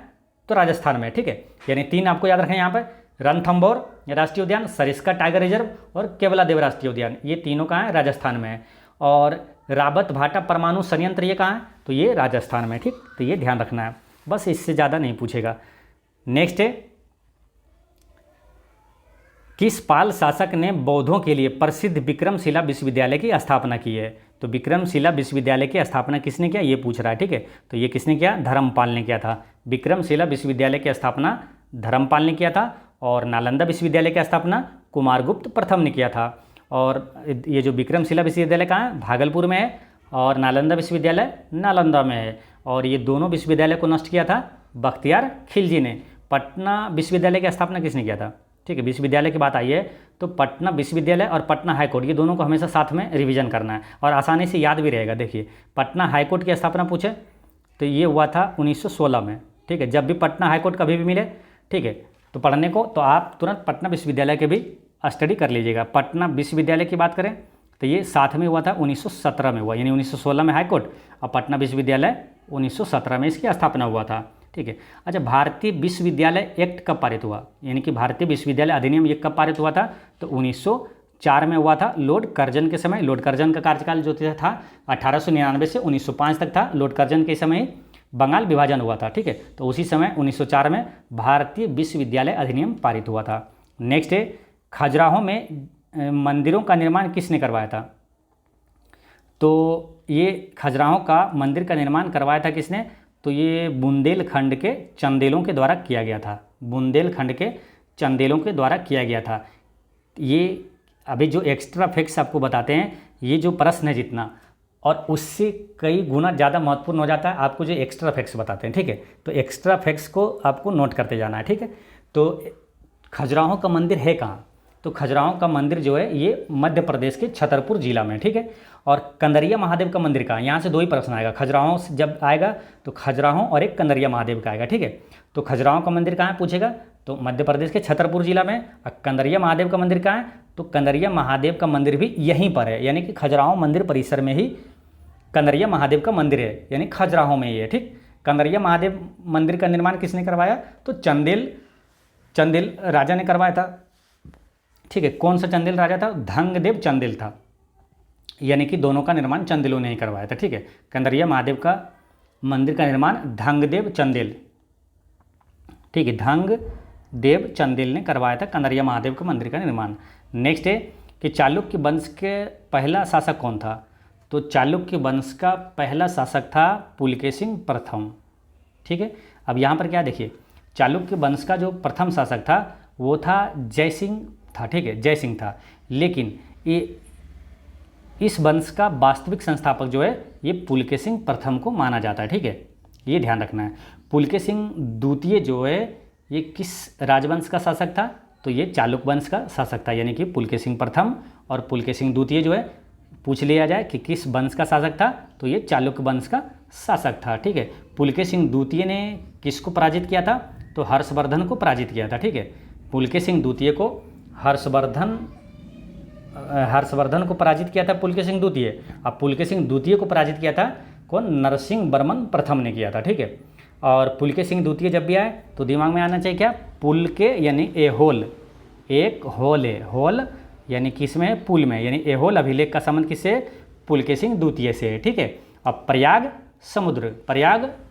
तो राजस्थान में। ठीक है, यानी 3 आपको याद रखें यहाँ पर, रणथंभौर राष्ट्रीय उद्यान, सरिस्का टाइगर रिजर्व और केवला देव राष्ट्रीय उद्यान, ये तीनों कहाँ है? राजस्थान में है। और रावत भाटा परमाणु संयंत्र ये कहाँ है? तो ये राजस्थान में। ठीक, तो ये ध्यान रखना है, बस इससे ज़्यादा नहीं पूछेगा। नेक्स्ट है, किस पाल शासक ने बौद्धों के लिए प्रसिद्ध विक्रमशिला विश्वविद्यालय की स्थापना की है? तो विक्रमशिला विश्वविद्यालय की स्थापना किसने किया ये पूछ रहा है। ठीक है, तो ये किसने किया? धर्मपाल ने किया था। विक्रमशिला विश्वविद्यालय की स्थापना धर्मपाल ने किया था। और नालंदा विश्वविद्यालय की स्थापना कुमारगुप्त प्रथम ने किया था। और ये जो विक्रमशिला विश्वविद्यालय कहाँ है? भागलपुर में है। और नालंदा विश्वविद्यालय नालंदा में है। और ये दोनों विश्वविद्यालय को नष्ट किया था बख्तियार खिलजी ने। पटना विश्वविद्यालय की स्थापना किसने किया था? ठीक है, विश्वविद्यालय की बात आई है तो पटना विश्वविद्यालय और पटना हाईकोर्ट ये दोनों को हमेशा साथ में रिवीजन करना है और आसानी से याद भी रहेगा। देखिए, पटना हाईकोर्ट की स्थापना पूछे तो ये हुआ था 1916 में। ठीक है, जब भी पटना हाईकोर्ट कभी भी मिले, ठीक है, तो पढ़ने को तो आप तुरंत पटना विश्वविद्यालय के भी स्टडी कर लीजिएगा। पटना विश्वविद्यालय की बात करें तो ये साथ में हुआ था 1917 में हुआ, यानी 1916 में हाईकोर्ट और पटना विश्वविद्यालय 1917 में इसकी स्थापना हुआ था। ठीक है, अच्छा भारतीय विश्वविद्यालय एक्ट कब पारित हुआ? यानी कि भारतीय विश्वविद्यालय अधिनियम ये कब पारित हुआ था? तो 1904 में हुआ था, लॉर्ड कर्जन के समय। लॉर्ड कर्जन का कार्यकाल जो था 1899 से 1905 तक था। लॉर्ड कर्जन के समय बंगाल विभाजन हुआ था। ठीक है, तो उसी समय 1904 में भारतीय विश्वविद्यालय अधिनियम पारित हुआ था। नेक्स्ट है, खजुराहो में मंदिरों का निर्माण किसने करवाया था? तो ये खजुराहो का मंदिर का निर्माण करवाया था किसने? तो ये बुंदेलखंड के चंदेलों के द्वारा किया गया था। बुंदेलखंड के चंदेलों के द्वारा किया गया था। ये अभी जो एक्स्ट्रा फैक्ट्स आपको बताते हैं, ये जो प्रश्न है जितना और उससे कई गुना ज़्यादा महत्वपूर्ण हो जाता है आपको जो एक्स्ट्रा फैक्ट्स बताते हैं। ठीक है, तो एक्स्ट्रा फैक्ट्स को आपको नोट करते जाना है। ठीक है, तो खजुराहो का मंदिर है कहाँ? तो खजुराहो का मंदिर जो है ये मध्य प्रदेश के छतरपुर जिला में। ठीक है, और कंदरिया महादेव का मंदिर कहाँ? यहाँ से 2 ही प्रश्न आएगा। खजुराहो से जब आएगा तो खजुराहो और एक कंदरिया महादेव का आएगा। ठीक है, तो खजुराहो का मंदिर कहाँ पूछेगा? तो मध्य प्रदेश के छतरपुर जिला में। और कंदरिया महादेव का मंदिर कहाँ है? तो कंदरिया महादेव का मंदिर भी यहीं पर है, यानी कि खजुराहो मंदिर परिसर में ही कंदरिया महादेव का मंदिर है, यानी खजुराहो में ही है। ठीक, कंदरिया महादेव मंदिर का निर्माण किसने करवाया? तो चंदेल राजा ने करवाया था। ठीक है, कौन सा चंदेल राजा था? धंगदेव चंदेल था, यानी कि दोनों का निर्माण चंदेलों ने ही करवाया था। ठीक है, कंदरिया महादेव का मंदिर का निर्माण धंगदेव चंदेल, ठीक है, धंगदेव चंदेल ने करवाया था कंदरिया महादेव के मंदिर का निर्माण। नेक्स्ट है कि चालुक्य वंश के पहला शासक कौन था? तो चालुक्य वंश का पहला शासक था पुलकेशिन प्रथम। ठीक है, अब यहाँ पर क्या देखिए, चालुक्य वंश का जो प्रथम शासक था वो था जयसिंह था। ठीक है, जयसिंह था, लेकिन ये इस वंश का वास्तविक संस्थापक जो है ये पुलकेशिन प्रथम को माना जाता है। ठीक है, ये ध्यान रखना है। पुलकेशिन द्वितीय जो है ये किस राजवंश का शासक था? तो ये चालुक्य वंश का शासक था, यानी कि पुलकेशिन प्रथम और पुलकेशिन द्वितीय जो है पूछ लिया जाए कि किस वंश का शासक था, तो ये चालुक्य वंश का शासक था। ठीक है, पुलकेशिन द्वितीय ने किसको पराजित किया था? तो हर्षवर्धन को पराजित किया था। ठीक है, पुलकेशिन द्वितीय को हर्षवर्धन को पराजित किया था पुलकेशिन द्वितीय। अब पुलकेशिन द्वितीय को पराजित किया था कौन? नरसिंह वर्मन प्रथम ने किया था। ठीक है, और पुलकेशिन द्वितीय जब भी आए तो दिमाग में आना चाहिए क्या? पुलके यानी ए होल, एक होल है, होल यानी किसमें है? पुल में, यानी ए होल अभिलेख का संबंध किससे? पुलकेशिन द्वितीय से है। ठीक है, अब प्रयाग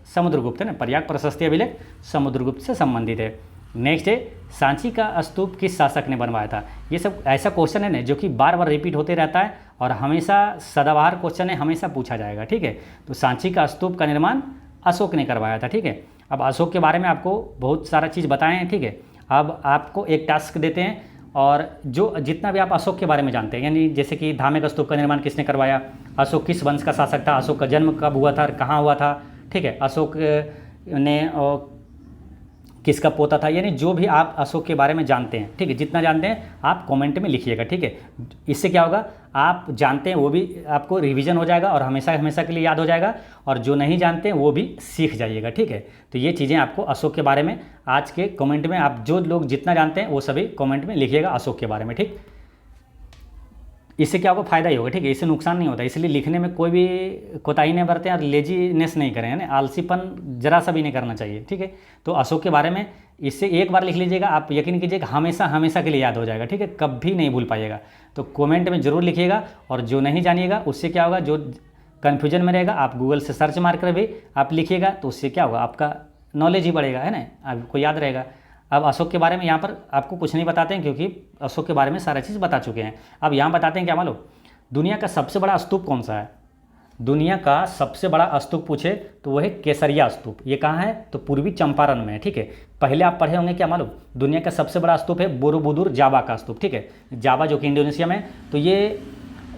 समुद्रगुप्त है ना, प्रयाग प्रशस्ति अभिलेख समुद्रगुप्त से संबंधित है। नेक्स्ट है सांची का स्तूप किस शासक ने बनवाया था? ये सब ऐसा क्वेश्चन है ना जो कि बार बार रिपीट होते रहता है और हमेशा सदाबहार क्वेश्चन है, हमेशा पूछा जाएगा। ठीक है, तो सांची का स्तूप का निर्माण अशोक ने करवाया था। ठीक है, अब अशोक के बारे में आपको बहुत सारा चीज़ बताए हैं। ठीक है, अब आपको एक टास्क देते हैं और जो जितना भी आप अशोक के बारे में जानते हैं, यानी जैसे कि धामेक स्तूप का निर्माण किसने करवाया, अशोक किस वंश का शासक था, अशोक का जन्म कब हुआ था, कहाँ हुआ था, ठीक है, अशोक ने किसका पोता था, यानी जो भी आप अशोक के बारे में जानते हैं, ठीक है, जितना जानते हैं आप कमेंट में लिखिएगा। ठीक है, इससे क्या होगा, आप जानते हैं वो भी आपको रिवीजन हो जाएगा और हमेशा हमेशा के लिए याद हो जाएगा, और जो नहीं जानते हैं वो भी सीख जाइएगा। ठीक है, तो ये चीज़ें आपको अशोक के बारे में आज के कमेंट में, आप जो लोग जितना जानते हैं वो सभी कमेंट में लिखिएगा अशोक के बारे में। ठीक, इससे क्या होगा, फायदा ही होगा। ठीक है, इससे नुकसान नहीं होता, इसलिए लिखने में कोई भी कोताही नहीं बरतें और लेजीनेस नहीं करें, है ना, आलसीपन जरा सा भी नहीं करना चाहिए। ठीक है, तो अशोक के बारे में इससे एक बार लिख लीजिएगा, आप यकीन कीजिएगा हमेशा हमेशा के लिए याद हो जाएगा। ठीक है, कभी नहीं भूल पाइएगा, तो कमेंट में ज़रूर लिखिएगा। और जो नहीं जानिएगा उससे क्या होगा, जो कन्फ्यूजन में रहेगा आप गूगल से सर्च मार कर भी आप लिखिएगा, तो उससे क्या होगा, आपका नॉलेज ही बढ़ेगा, है ना, आपको याद रहेगा। अब अशोक के बारे में यहाँ पर आपको कुछ नहीं बताते हैं, क्योंकि अशोक के बारे में सारा चीज़ बता चुके हैं। अब यहाँ बताते हैं क्या मालूम, दुनिया का सबसे बड़ा स्तूप कौन सा है? दुनिया का सबसे बड़ा स्तूप पूछे तो वह है केसरिया स्तूप। ये कहाँ है? तो पूर्वी चंपारण में है। ठीक है, पहले आप पढ़े होंगे क्या मालूम, दुनिया का सबसे बड़ा स्तूप है बोरोबुदुर जावा का स्तूप। ठीक है, जावा जो कि इंडोनेशिया में, तो ये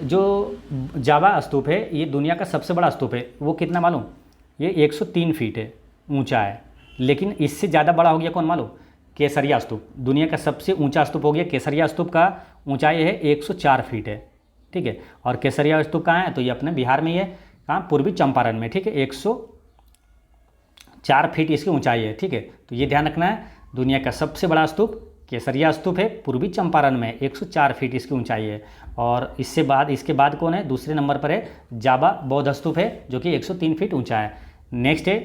जो जावा स्तूप है ये दुनिया का सबसे बड़ा स्तूप है। वो कितना मालूम, ये 103 फीट है ऊँचा है। लेकिन इससे ज़्यादा बड़ा हो गया कौन मालूम, केसरिया स्तूप। दुनिया का सबसे ऊंचा स्तूप हो गया केसरिया स्तूप, का ऊंचाई है 104 फीट है। ठीक है, और केसरिया स्तूप कहाँ है? तो ये अपने बिहार में ही है, कहाँ, पूर्वी चंपारण में। ठीक है, 104 फीट इसकी ऊंचाई है। ठीक है, तो ये ध्यान रखना है, दुनिया का सबसे बड़ा स्तूप केसरिया स्तूप है, पूर्वी चंपारण में, 104 फीट इसकी ऊंचाई है। और इसके बाद कौन है? दूसरे नंबर पर है जावा बौद्ध स्तूप है, जो कि 103 फीट ऊंचा है। नेक्स्ट है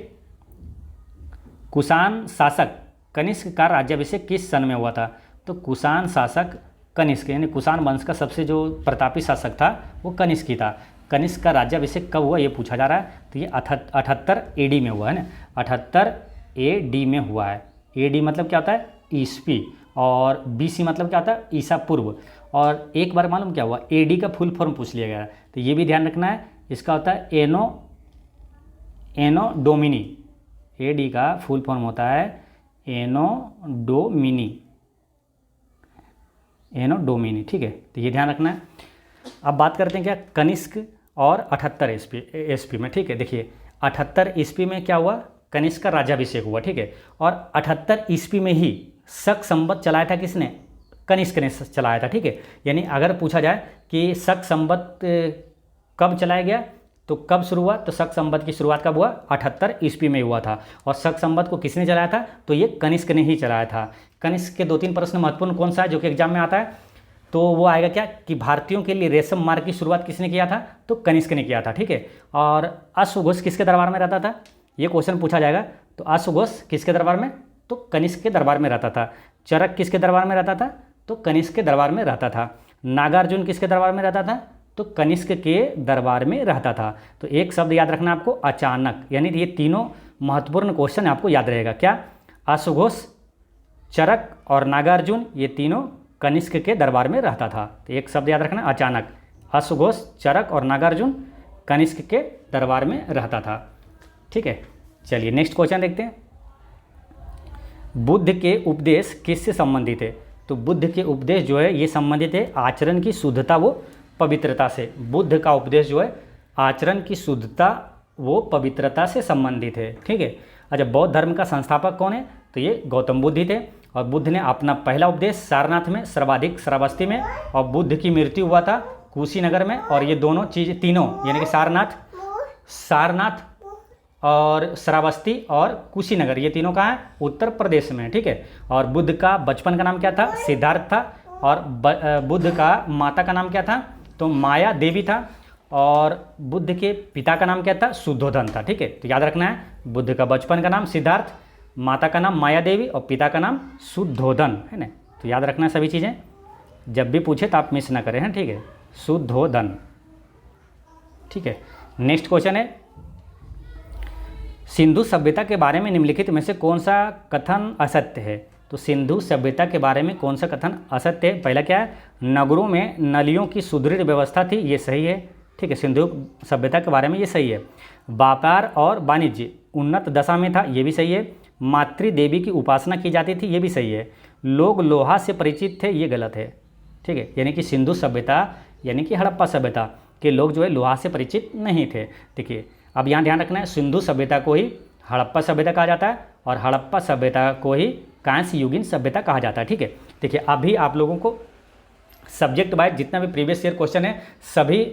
कुषाण शासक कनिष्क का राज्याभिषेक किस सन में हुआ था? तो कुषाण शासक कनिष्क, यानी कुषाण वंश का सबसे जो प्रतापी शासक था वो कनिष्क ही था। कनिष्क का राज्याभिषेक कब हुआ ये पूछा जा रहा है, तो ये 78 AD में हुआ है ना, 78 AD में हुआ है। AD मतलब क्या होता है? ईस्वी, और BC मतलब क्या होता है? ईसा पूर्व। और एक बार मालूम क्या हुआ, AD का फुल फॉर्म पूछ लिया गया, तो ये भी ध्यान रखना है, इसका होता है एनो डोमिनी। AD का फुल फॉर्म होता है एनो डोमिनी। ठीक है, तो ये ध्यान रखना है। अब बात करते हैं क्या कनिष्क और 78 ईस्वी में। ठीक है, देखिए 78 ईस्वी में क्या हुआ, कनिष्क का राज्याभिषेक हुआ। ठीक है, और 78 ईस्वी में ही शक संवत चलाया था किसने? कनिष्क ने चलाया था। ठीक है, यानी अगर पूछा जाए कि शक संवत कब चलाया गया, तो कब शुरू हुआ, तो शक संवत की शुरुआत कब हुआ? 78 ईस्वी में हुआ था। और शक संवत को किसने चलाया था? तो ये कनिष्क ने ही चलाया था। कनिष्क के 2-3 प्रश्न महत्वपूर्ण कौन सा है जो कि एग्जाम में आता है, तो वो आएगा क्या कि भारतीयों के लिए रेशम मार्ग की शुरुआत किसने किया था? तो कनिष्क ने किया था। ठीक है, और अश्वघोष किसके दरबार में रहता था? ये क्वेश्चन पूछा जाएगा। तो अश्वघोष किसके दरबार में? तो कनिष्क के दरबार में रहता था। चरक किसके दरबार में रहता था? तो कनिष्क के दरबार में रहता था। नागार्जुन किसके दरबार में रहता था? तो कनिष्क के दरबार में रहता था। तो एक शब्द याद रखना आपको, अचानक, यानी ये तीनों महत्वपूर्ण क्वेश्चन आपको याद रहेगा। क्या? अश्वघोष, चरक और नागार्जुन, ये तीनों कनिष्क के दरबार में रहता था। तो एक शब्द याद रखना, अचानक। अश्वघोष, चरक और नागार्जुन कनिष्क के दरबार में रहता था। ठीक है, चलिए नेक्स्ट क्वेश्चन देखते हैं। बुद्ध के उपदेश किससे संबंधित है? तो बुद्ध के उपदेश जो है ये संबंधित है आचरण की शुद्धता व पवित्रता से। बुद्ध का उपदेश जो है आचरण की शुद्धता वो पवित्रता से संबंधित है। ठीक है। अच्छा, बौद्ध धर्म का संस्थापक कौन है? तो ये गौतम बुद्ध ही थे। और बुद्ध ने अपना पहला उपदेश सारनाथ में, सर्वाधिक श्रावस्ती में, और बुद्ध की मृत्यु हुआ था कुशीनगर में। और ये दोनों चीज़ तीनों यानी कि सारनाथ और श्रावस्ती और कुशीनगर, ये तीनों कहाँ है? उत्तर प्रदेश में। ठीक है। और बुद्ध का बचपन का नाम क्या था? सिद्धार्थ था। और बुद्ध का माता का नाम क्या था? तो माया देवी था। और बुद्ध के पिता का नाम क्या था? शुद्धोधन था। ठीक है, तो याद रखना है, बुद्ध का बचपन का नाम सिद्धार्थ, माता का नाम माया देवी और पिता का नाम शुद्धोधन, है ना। तो याद रखना सभी चीज़ें, जब भी पूछे तो आप मिस ना करें। हैं, ठीक है, शुद्धोधन। ठीक है, नेक्स्ट क्वेश्चन है, सिंधु सभ्यता के बारे में निम्नलिखित में से कौन सा कथन असत्य है? तो सिंधु सभ्यता के बारे में कौन सा कथन असत्य है? पहला क्या है? नगरों में नलियों की सुदृढ़ व्यवस्था थी, ये सही है। ठीक है, सिंधु सभ्यता के बारे में ये सही है। व्यापार और वाणिज्य उन्नत दशा में था, ये भी सही है। मातृ देवी की उपासना की जाती थी, ये भी सही है। लोग लोहा से परिचित थे, ये गलत है। ठीक है, यानी कि सिंधु सभ्यता यानी कि हड़प्पा सभ्यता के लोग जो है लोहा से परिचित नहीं थे। देखिए, अब यहाँ ध्यान रखना है, सिंधु सभ्यता को ही हड़प्पा सभ्यता कहा जाता है और हड़प्पा सभ्यता को ही कांस्य युगीन सभ्यता कहा जाता है। ठीक है, देखिए अभी आप लोगों को सब्जेक्ट वाइज जितना भी प्रीवियस ईयर क्वेश्चन है सभी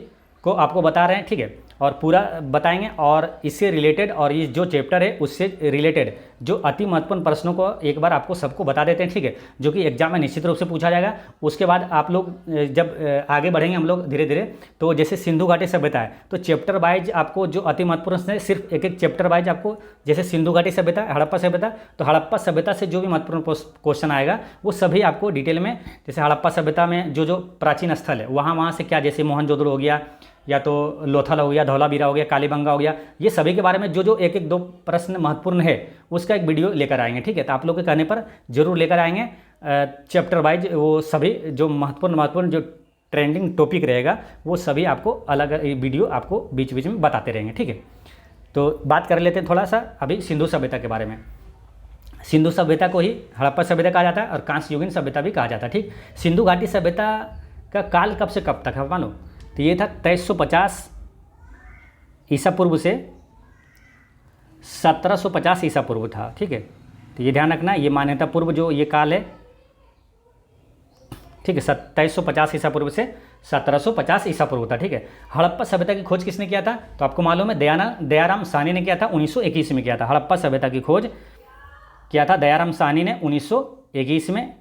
को आपको बता रहे हैं। ठीक है, और पूरा बताएंगे, और इससे रिलेटेड और ये जो चैप्टर है उससे रिलेटेड जो अति महत्वपूर्ण प्रश्नों को एक बार आपको सबको बता देते हैं। ठीक है, जो कि एग्जाम में निश्चित रूप से पूछा जाएगा। उसके बाद आप लोग जब आगे बढ़ेंगे हम लोग धीरे धीरे, तो जैसे सिंधु घाटी सभ्यता है तो चैप्टर वाइज आपको जो अति महत्वपूर्ण है सिर्फ एक एक चैप्टर वाइज आपको, जैसे सिंधु घाटी सभ्यता, हड़प्पा सभ्यता, तो हड़प्पा सभ्यता से जो भी महत्वपूर्ण क्वेश्चन आएगा वो सभी आपको डिटेल में, जैसे हड़प्पा सभ्यता में जो प्राचीन स्थल है वहाँ से क्या, जैसे मोहनजोदड़ो हो गया, या तो लोथल हो गया, धौलावीरा हो गया, कालीबंगा हो गया, ये सभी के बारे में जो एक एक दो प्रश्न महत्वपूर्ण है उसका एक वीडियो लेकर आएंगे। ठीक है, तो आप लोग के कहने पर जरूर लेकर आएंगे चैप्टर वाइज, वो सभी जो महत्वपूर्ण जो ट्रेंडिंग टॉपिक रहेगा वो सभी आपको अलग वीडियो आपको बीच बीच में बताते रहेंगे। ठीक है, तो बात कर लेते हैं थोड़ा सा अभी सिंधु सभ्यता के बारे में। सिंधु सभ्यता को ही हड़प्पा सभ्यता कहा जाता है और कांस्य युगीन सभ्यता भी कहा जाता है। ठीक, सिंधु घाटी सभ्यता का काल कब से कब तक है मालूम? तो ये था 2350 ईसा पूर्व से 1750 ईसा पूर्व था। ठीक है, तो ये ध्यान रखना, ये मान्यता पूर्व जो ये काल है, ठीक है, 2350 ईसा पूर्व से 1750 ईसा पूर्व था। ठीक है, हड़प्पा सभ्यता की खोज किसने किया था? तो आपको मालूम है दयाराम साहनी ने किया था, 1921 में किया था। हड़प्पा सभ्यता की खोज किया था दयाराम साहनी ने 1921 में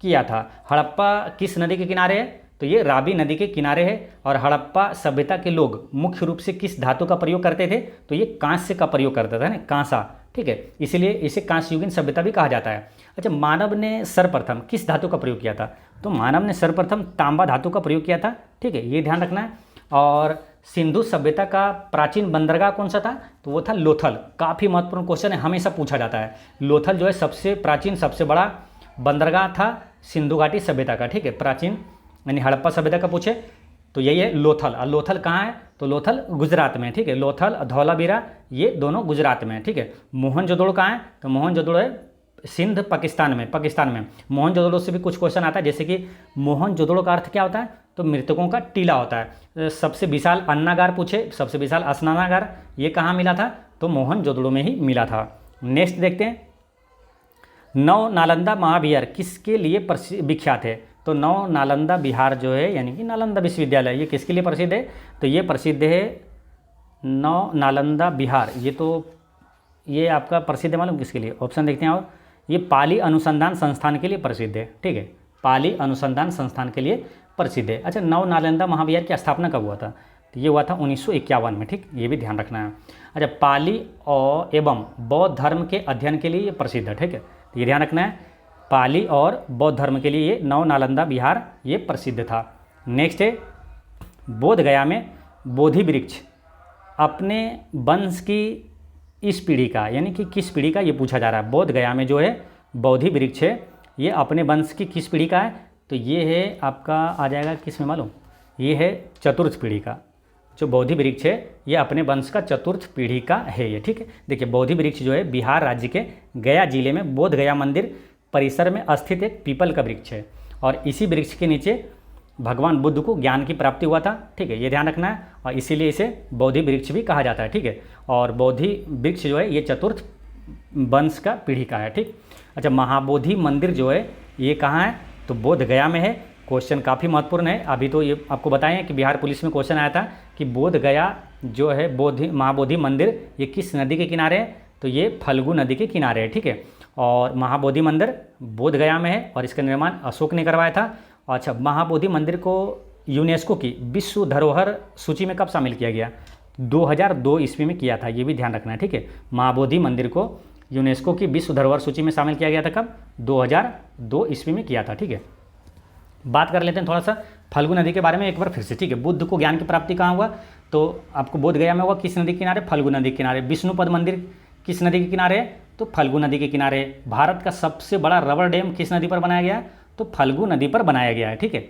किया था। हड़प्पा किस नदी के किनारे है? तो ये रावी नदी के किनारे है। और हड़प्पा सभ्यता के लोग मुख्य रूप से किस धातु का प्रयोग करते थे? तो ये कांस्य का प्रयोग करता था ना, कांसा। ठीक है, इसीलिए इसे कांस्य युगीन सभ्यता भी कहा जाता है। अच्छा, मानव ने सर्वप्रथम किस धातु का प्रयोग किया था? तो मानव ने सर्वप्रथम तांबा धातु का प्रयोग किया था। ठीक है, ये ध्यान रखना है। और सिंधु सभ्यता का प्राचीन बंदरगाह कौन सा था? तो वो था लोथल। काफ़ी महत्वपूर्ण क्वेश्चन है, हमेशा पूछा जाता है। लोथल जो है सबसे प्राचीन सबसे बड़ा बंदरगाह था सिंधु घाटी सभ्यता का। ठीक है, प्राचीन यानी हड़प्पा सभ्यता का पूछे तो यही है लोथल। और लोथल कहाँ है? तो लोथल गुजरात में। ठीक है, लोथल और धौलावीरा ये दोनों गुजरात में। ठीक है, मोहनजोदड़ो कहाँ है? तो मोहनजोदड़ो है सिंध पाकिस्तान में। मोहनजोदड़ो से भी कुछ क्वेश्चन आता है, जैसे कि मोहनजोदड़ो का अर्थ क्या होता है? तो मृतकों का टीला होता है। सबसे विशाल अन्नागार पूछे, सबसे विशाल स्नानागार ये कहाँ मिला था? तो मोहनजोदड़ो में ही मिला था। नेक्स्ट देखते हैं, नव नालंदा महाविहार किसके लिए विख्यात है? तो नव नालंदा विहार जो है यानी कि नालंदा विश्वविद्यालय, ये किसके लिए प्रसिद्ध है? तो ये प्रसिद्ध है नव नालंदा विहार। ये आपका प्रसिद्ध है, मालूम किसके लिए? ऑप्शन देखते हैं, और ये पाली अनुसंधान संस्थान के लिए प्रसिद्ध है। ठीक है, पाली अनुसंधान संस्थान के लिए प्रसिद्ध है। अच्छा, नव नालंदा महाविहार की स्थापना कब हुआ था? तो ये हुआ था 1951 में, ठीक, ये भी ध्यान रखना है। अच्छा, पाली और एवं बौद्ध धर्म के अध्ययन के लिए ये प्रसिद्ध है, ठीक है, तो ये ध्यान रखना है, पाली और बौद्ध धर्म के लिए ये नव नालंदा बिहार ये प्रसिद्ध था। नेक्स्ट है, बोध गया में बोधि वृक्ष अपने वंश की इस पीढ़ी का, यानी कि किस पीढ़ी का ये पूछा जा रहा है। बोध गया में जो है बोधि वृक्ष है ये अपने वंश की किस पीढ़ी का है, तो ये है आपका आ जाएगा किस में मालूम, ये है चतुर्थ पीढ़ी का। जो बोधि वृक्ष है ये अपने वंश का चतुर्थ पीढ़ी का है ये, ठीक है। देखिए बोधि वृक्ष जो है बिहार राज्य के गया जिले में बोध गया मंदिर परिसर में स्थित एक पीपल का वृक्ष है, और इसी वृक्ष के नीचे भगवान बुद्ध को ज्ञान की प्राप्ति हुआ था, ठीक है, ये ध्यान रखना है, और इसीलिए इसे बोधि वृक्ष भी कहा जाता है, ठीक है। और बोधि वृक्ष जो है ये चतुर्थ वंश का पीढ़ी का है, ठीक। अच्छा, महाबोधि मंदिर जो है ये कहाँ है, तो बोध गया में है। क्वेश्चन काफ़ी महत्वपूर्ण है, अभी तो ये आपको बताएं कि बिहार पुलिस में क्वेश्चन आया था कि बोध गया जो है महाबोधि मंदिर ये किस नदी के किनारे है, तो ये फल्गु नदी के किनारे है, ठीक है। और महाबोधि मंदिर बोध गया में है और इसका निर्माण अशोक ने करवाया था। अच्छा, महाबोधि मंदिर को यूनेस्को की विश्व धरोहर सूची में कब शामिल किया गया, 2002 ईस्वी में किया था, ये भी ध्यान रखना है, ठीक है। महाबोधि मंदिर को यूनेस्को की विश्व धरोहर सूची में शामिल किया गया था कब, 2002 ईस्वी में किया था, ठीक है। बात कर लेते हैं थोड़ा सा फल्गु नदी के बारे में एक बार फिर से, ठीक है। बुद्ध को ज्ञान की प्राप्ति कहाँ हुआ, तो आपको बोध गया में हुआ, किस नदी के किनारे, फल्गु नदी के किनारे। विष्णुपद मंदिर किस नदी के किनारे है, तो फल्गु नदी के किनारे। भारत का सबसे बड़ा रबर डैम किस नदी पर बनाया गया है, तो फल्गु नदी पर बनाया गया है, ठीक है।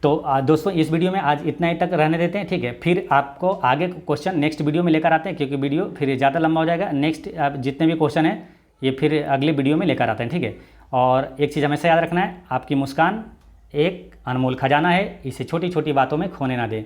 तो दोस्तों इस वीडियो में आज इतना ही तक रहने देते हैं, ठीक है। फिर आपको आगे क्वेश्चन नेक्स्ट वीडियो में लेकर आते हैं, क्योंकि वीडियो फिर ज़्यादा लंबा हो जाएगा। नेक्स्ट जितने भी क्वेश्चन हैं ये फिर अगले वीडियो में लेकर आते हैं, ठीक है। और एक चीज़ हमेशा याद रखना है, आपकी मुस्कान एक अनमोल खजाना है, इसे छोटी छोटी बातों में खोने ना दें।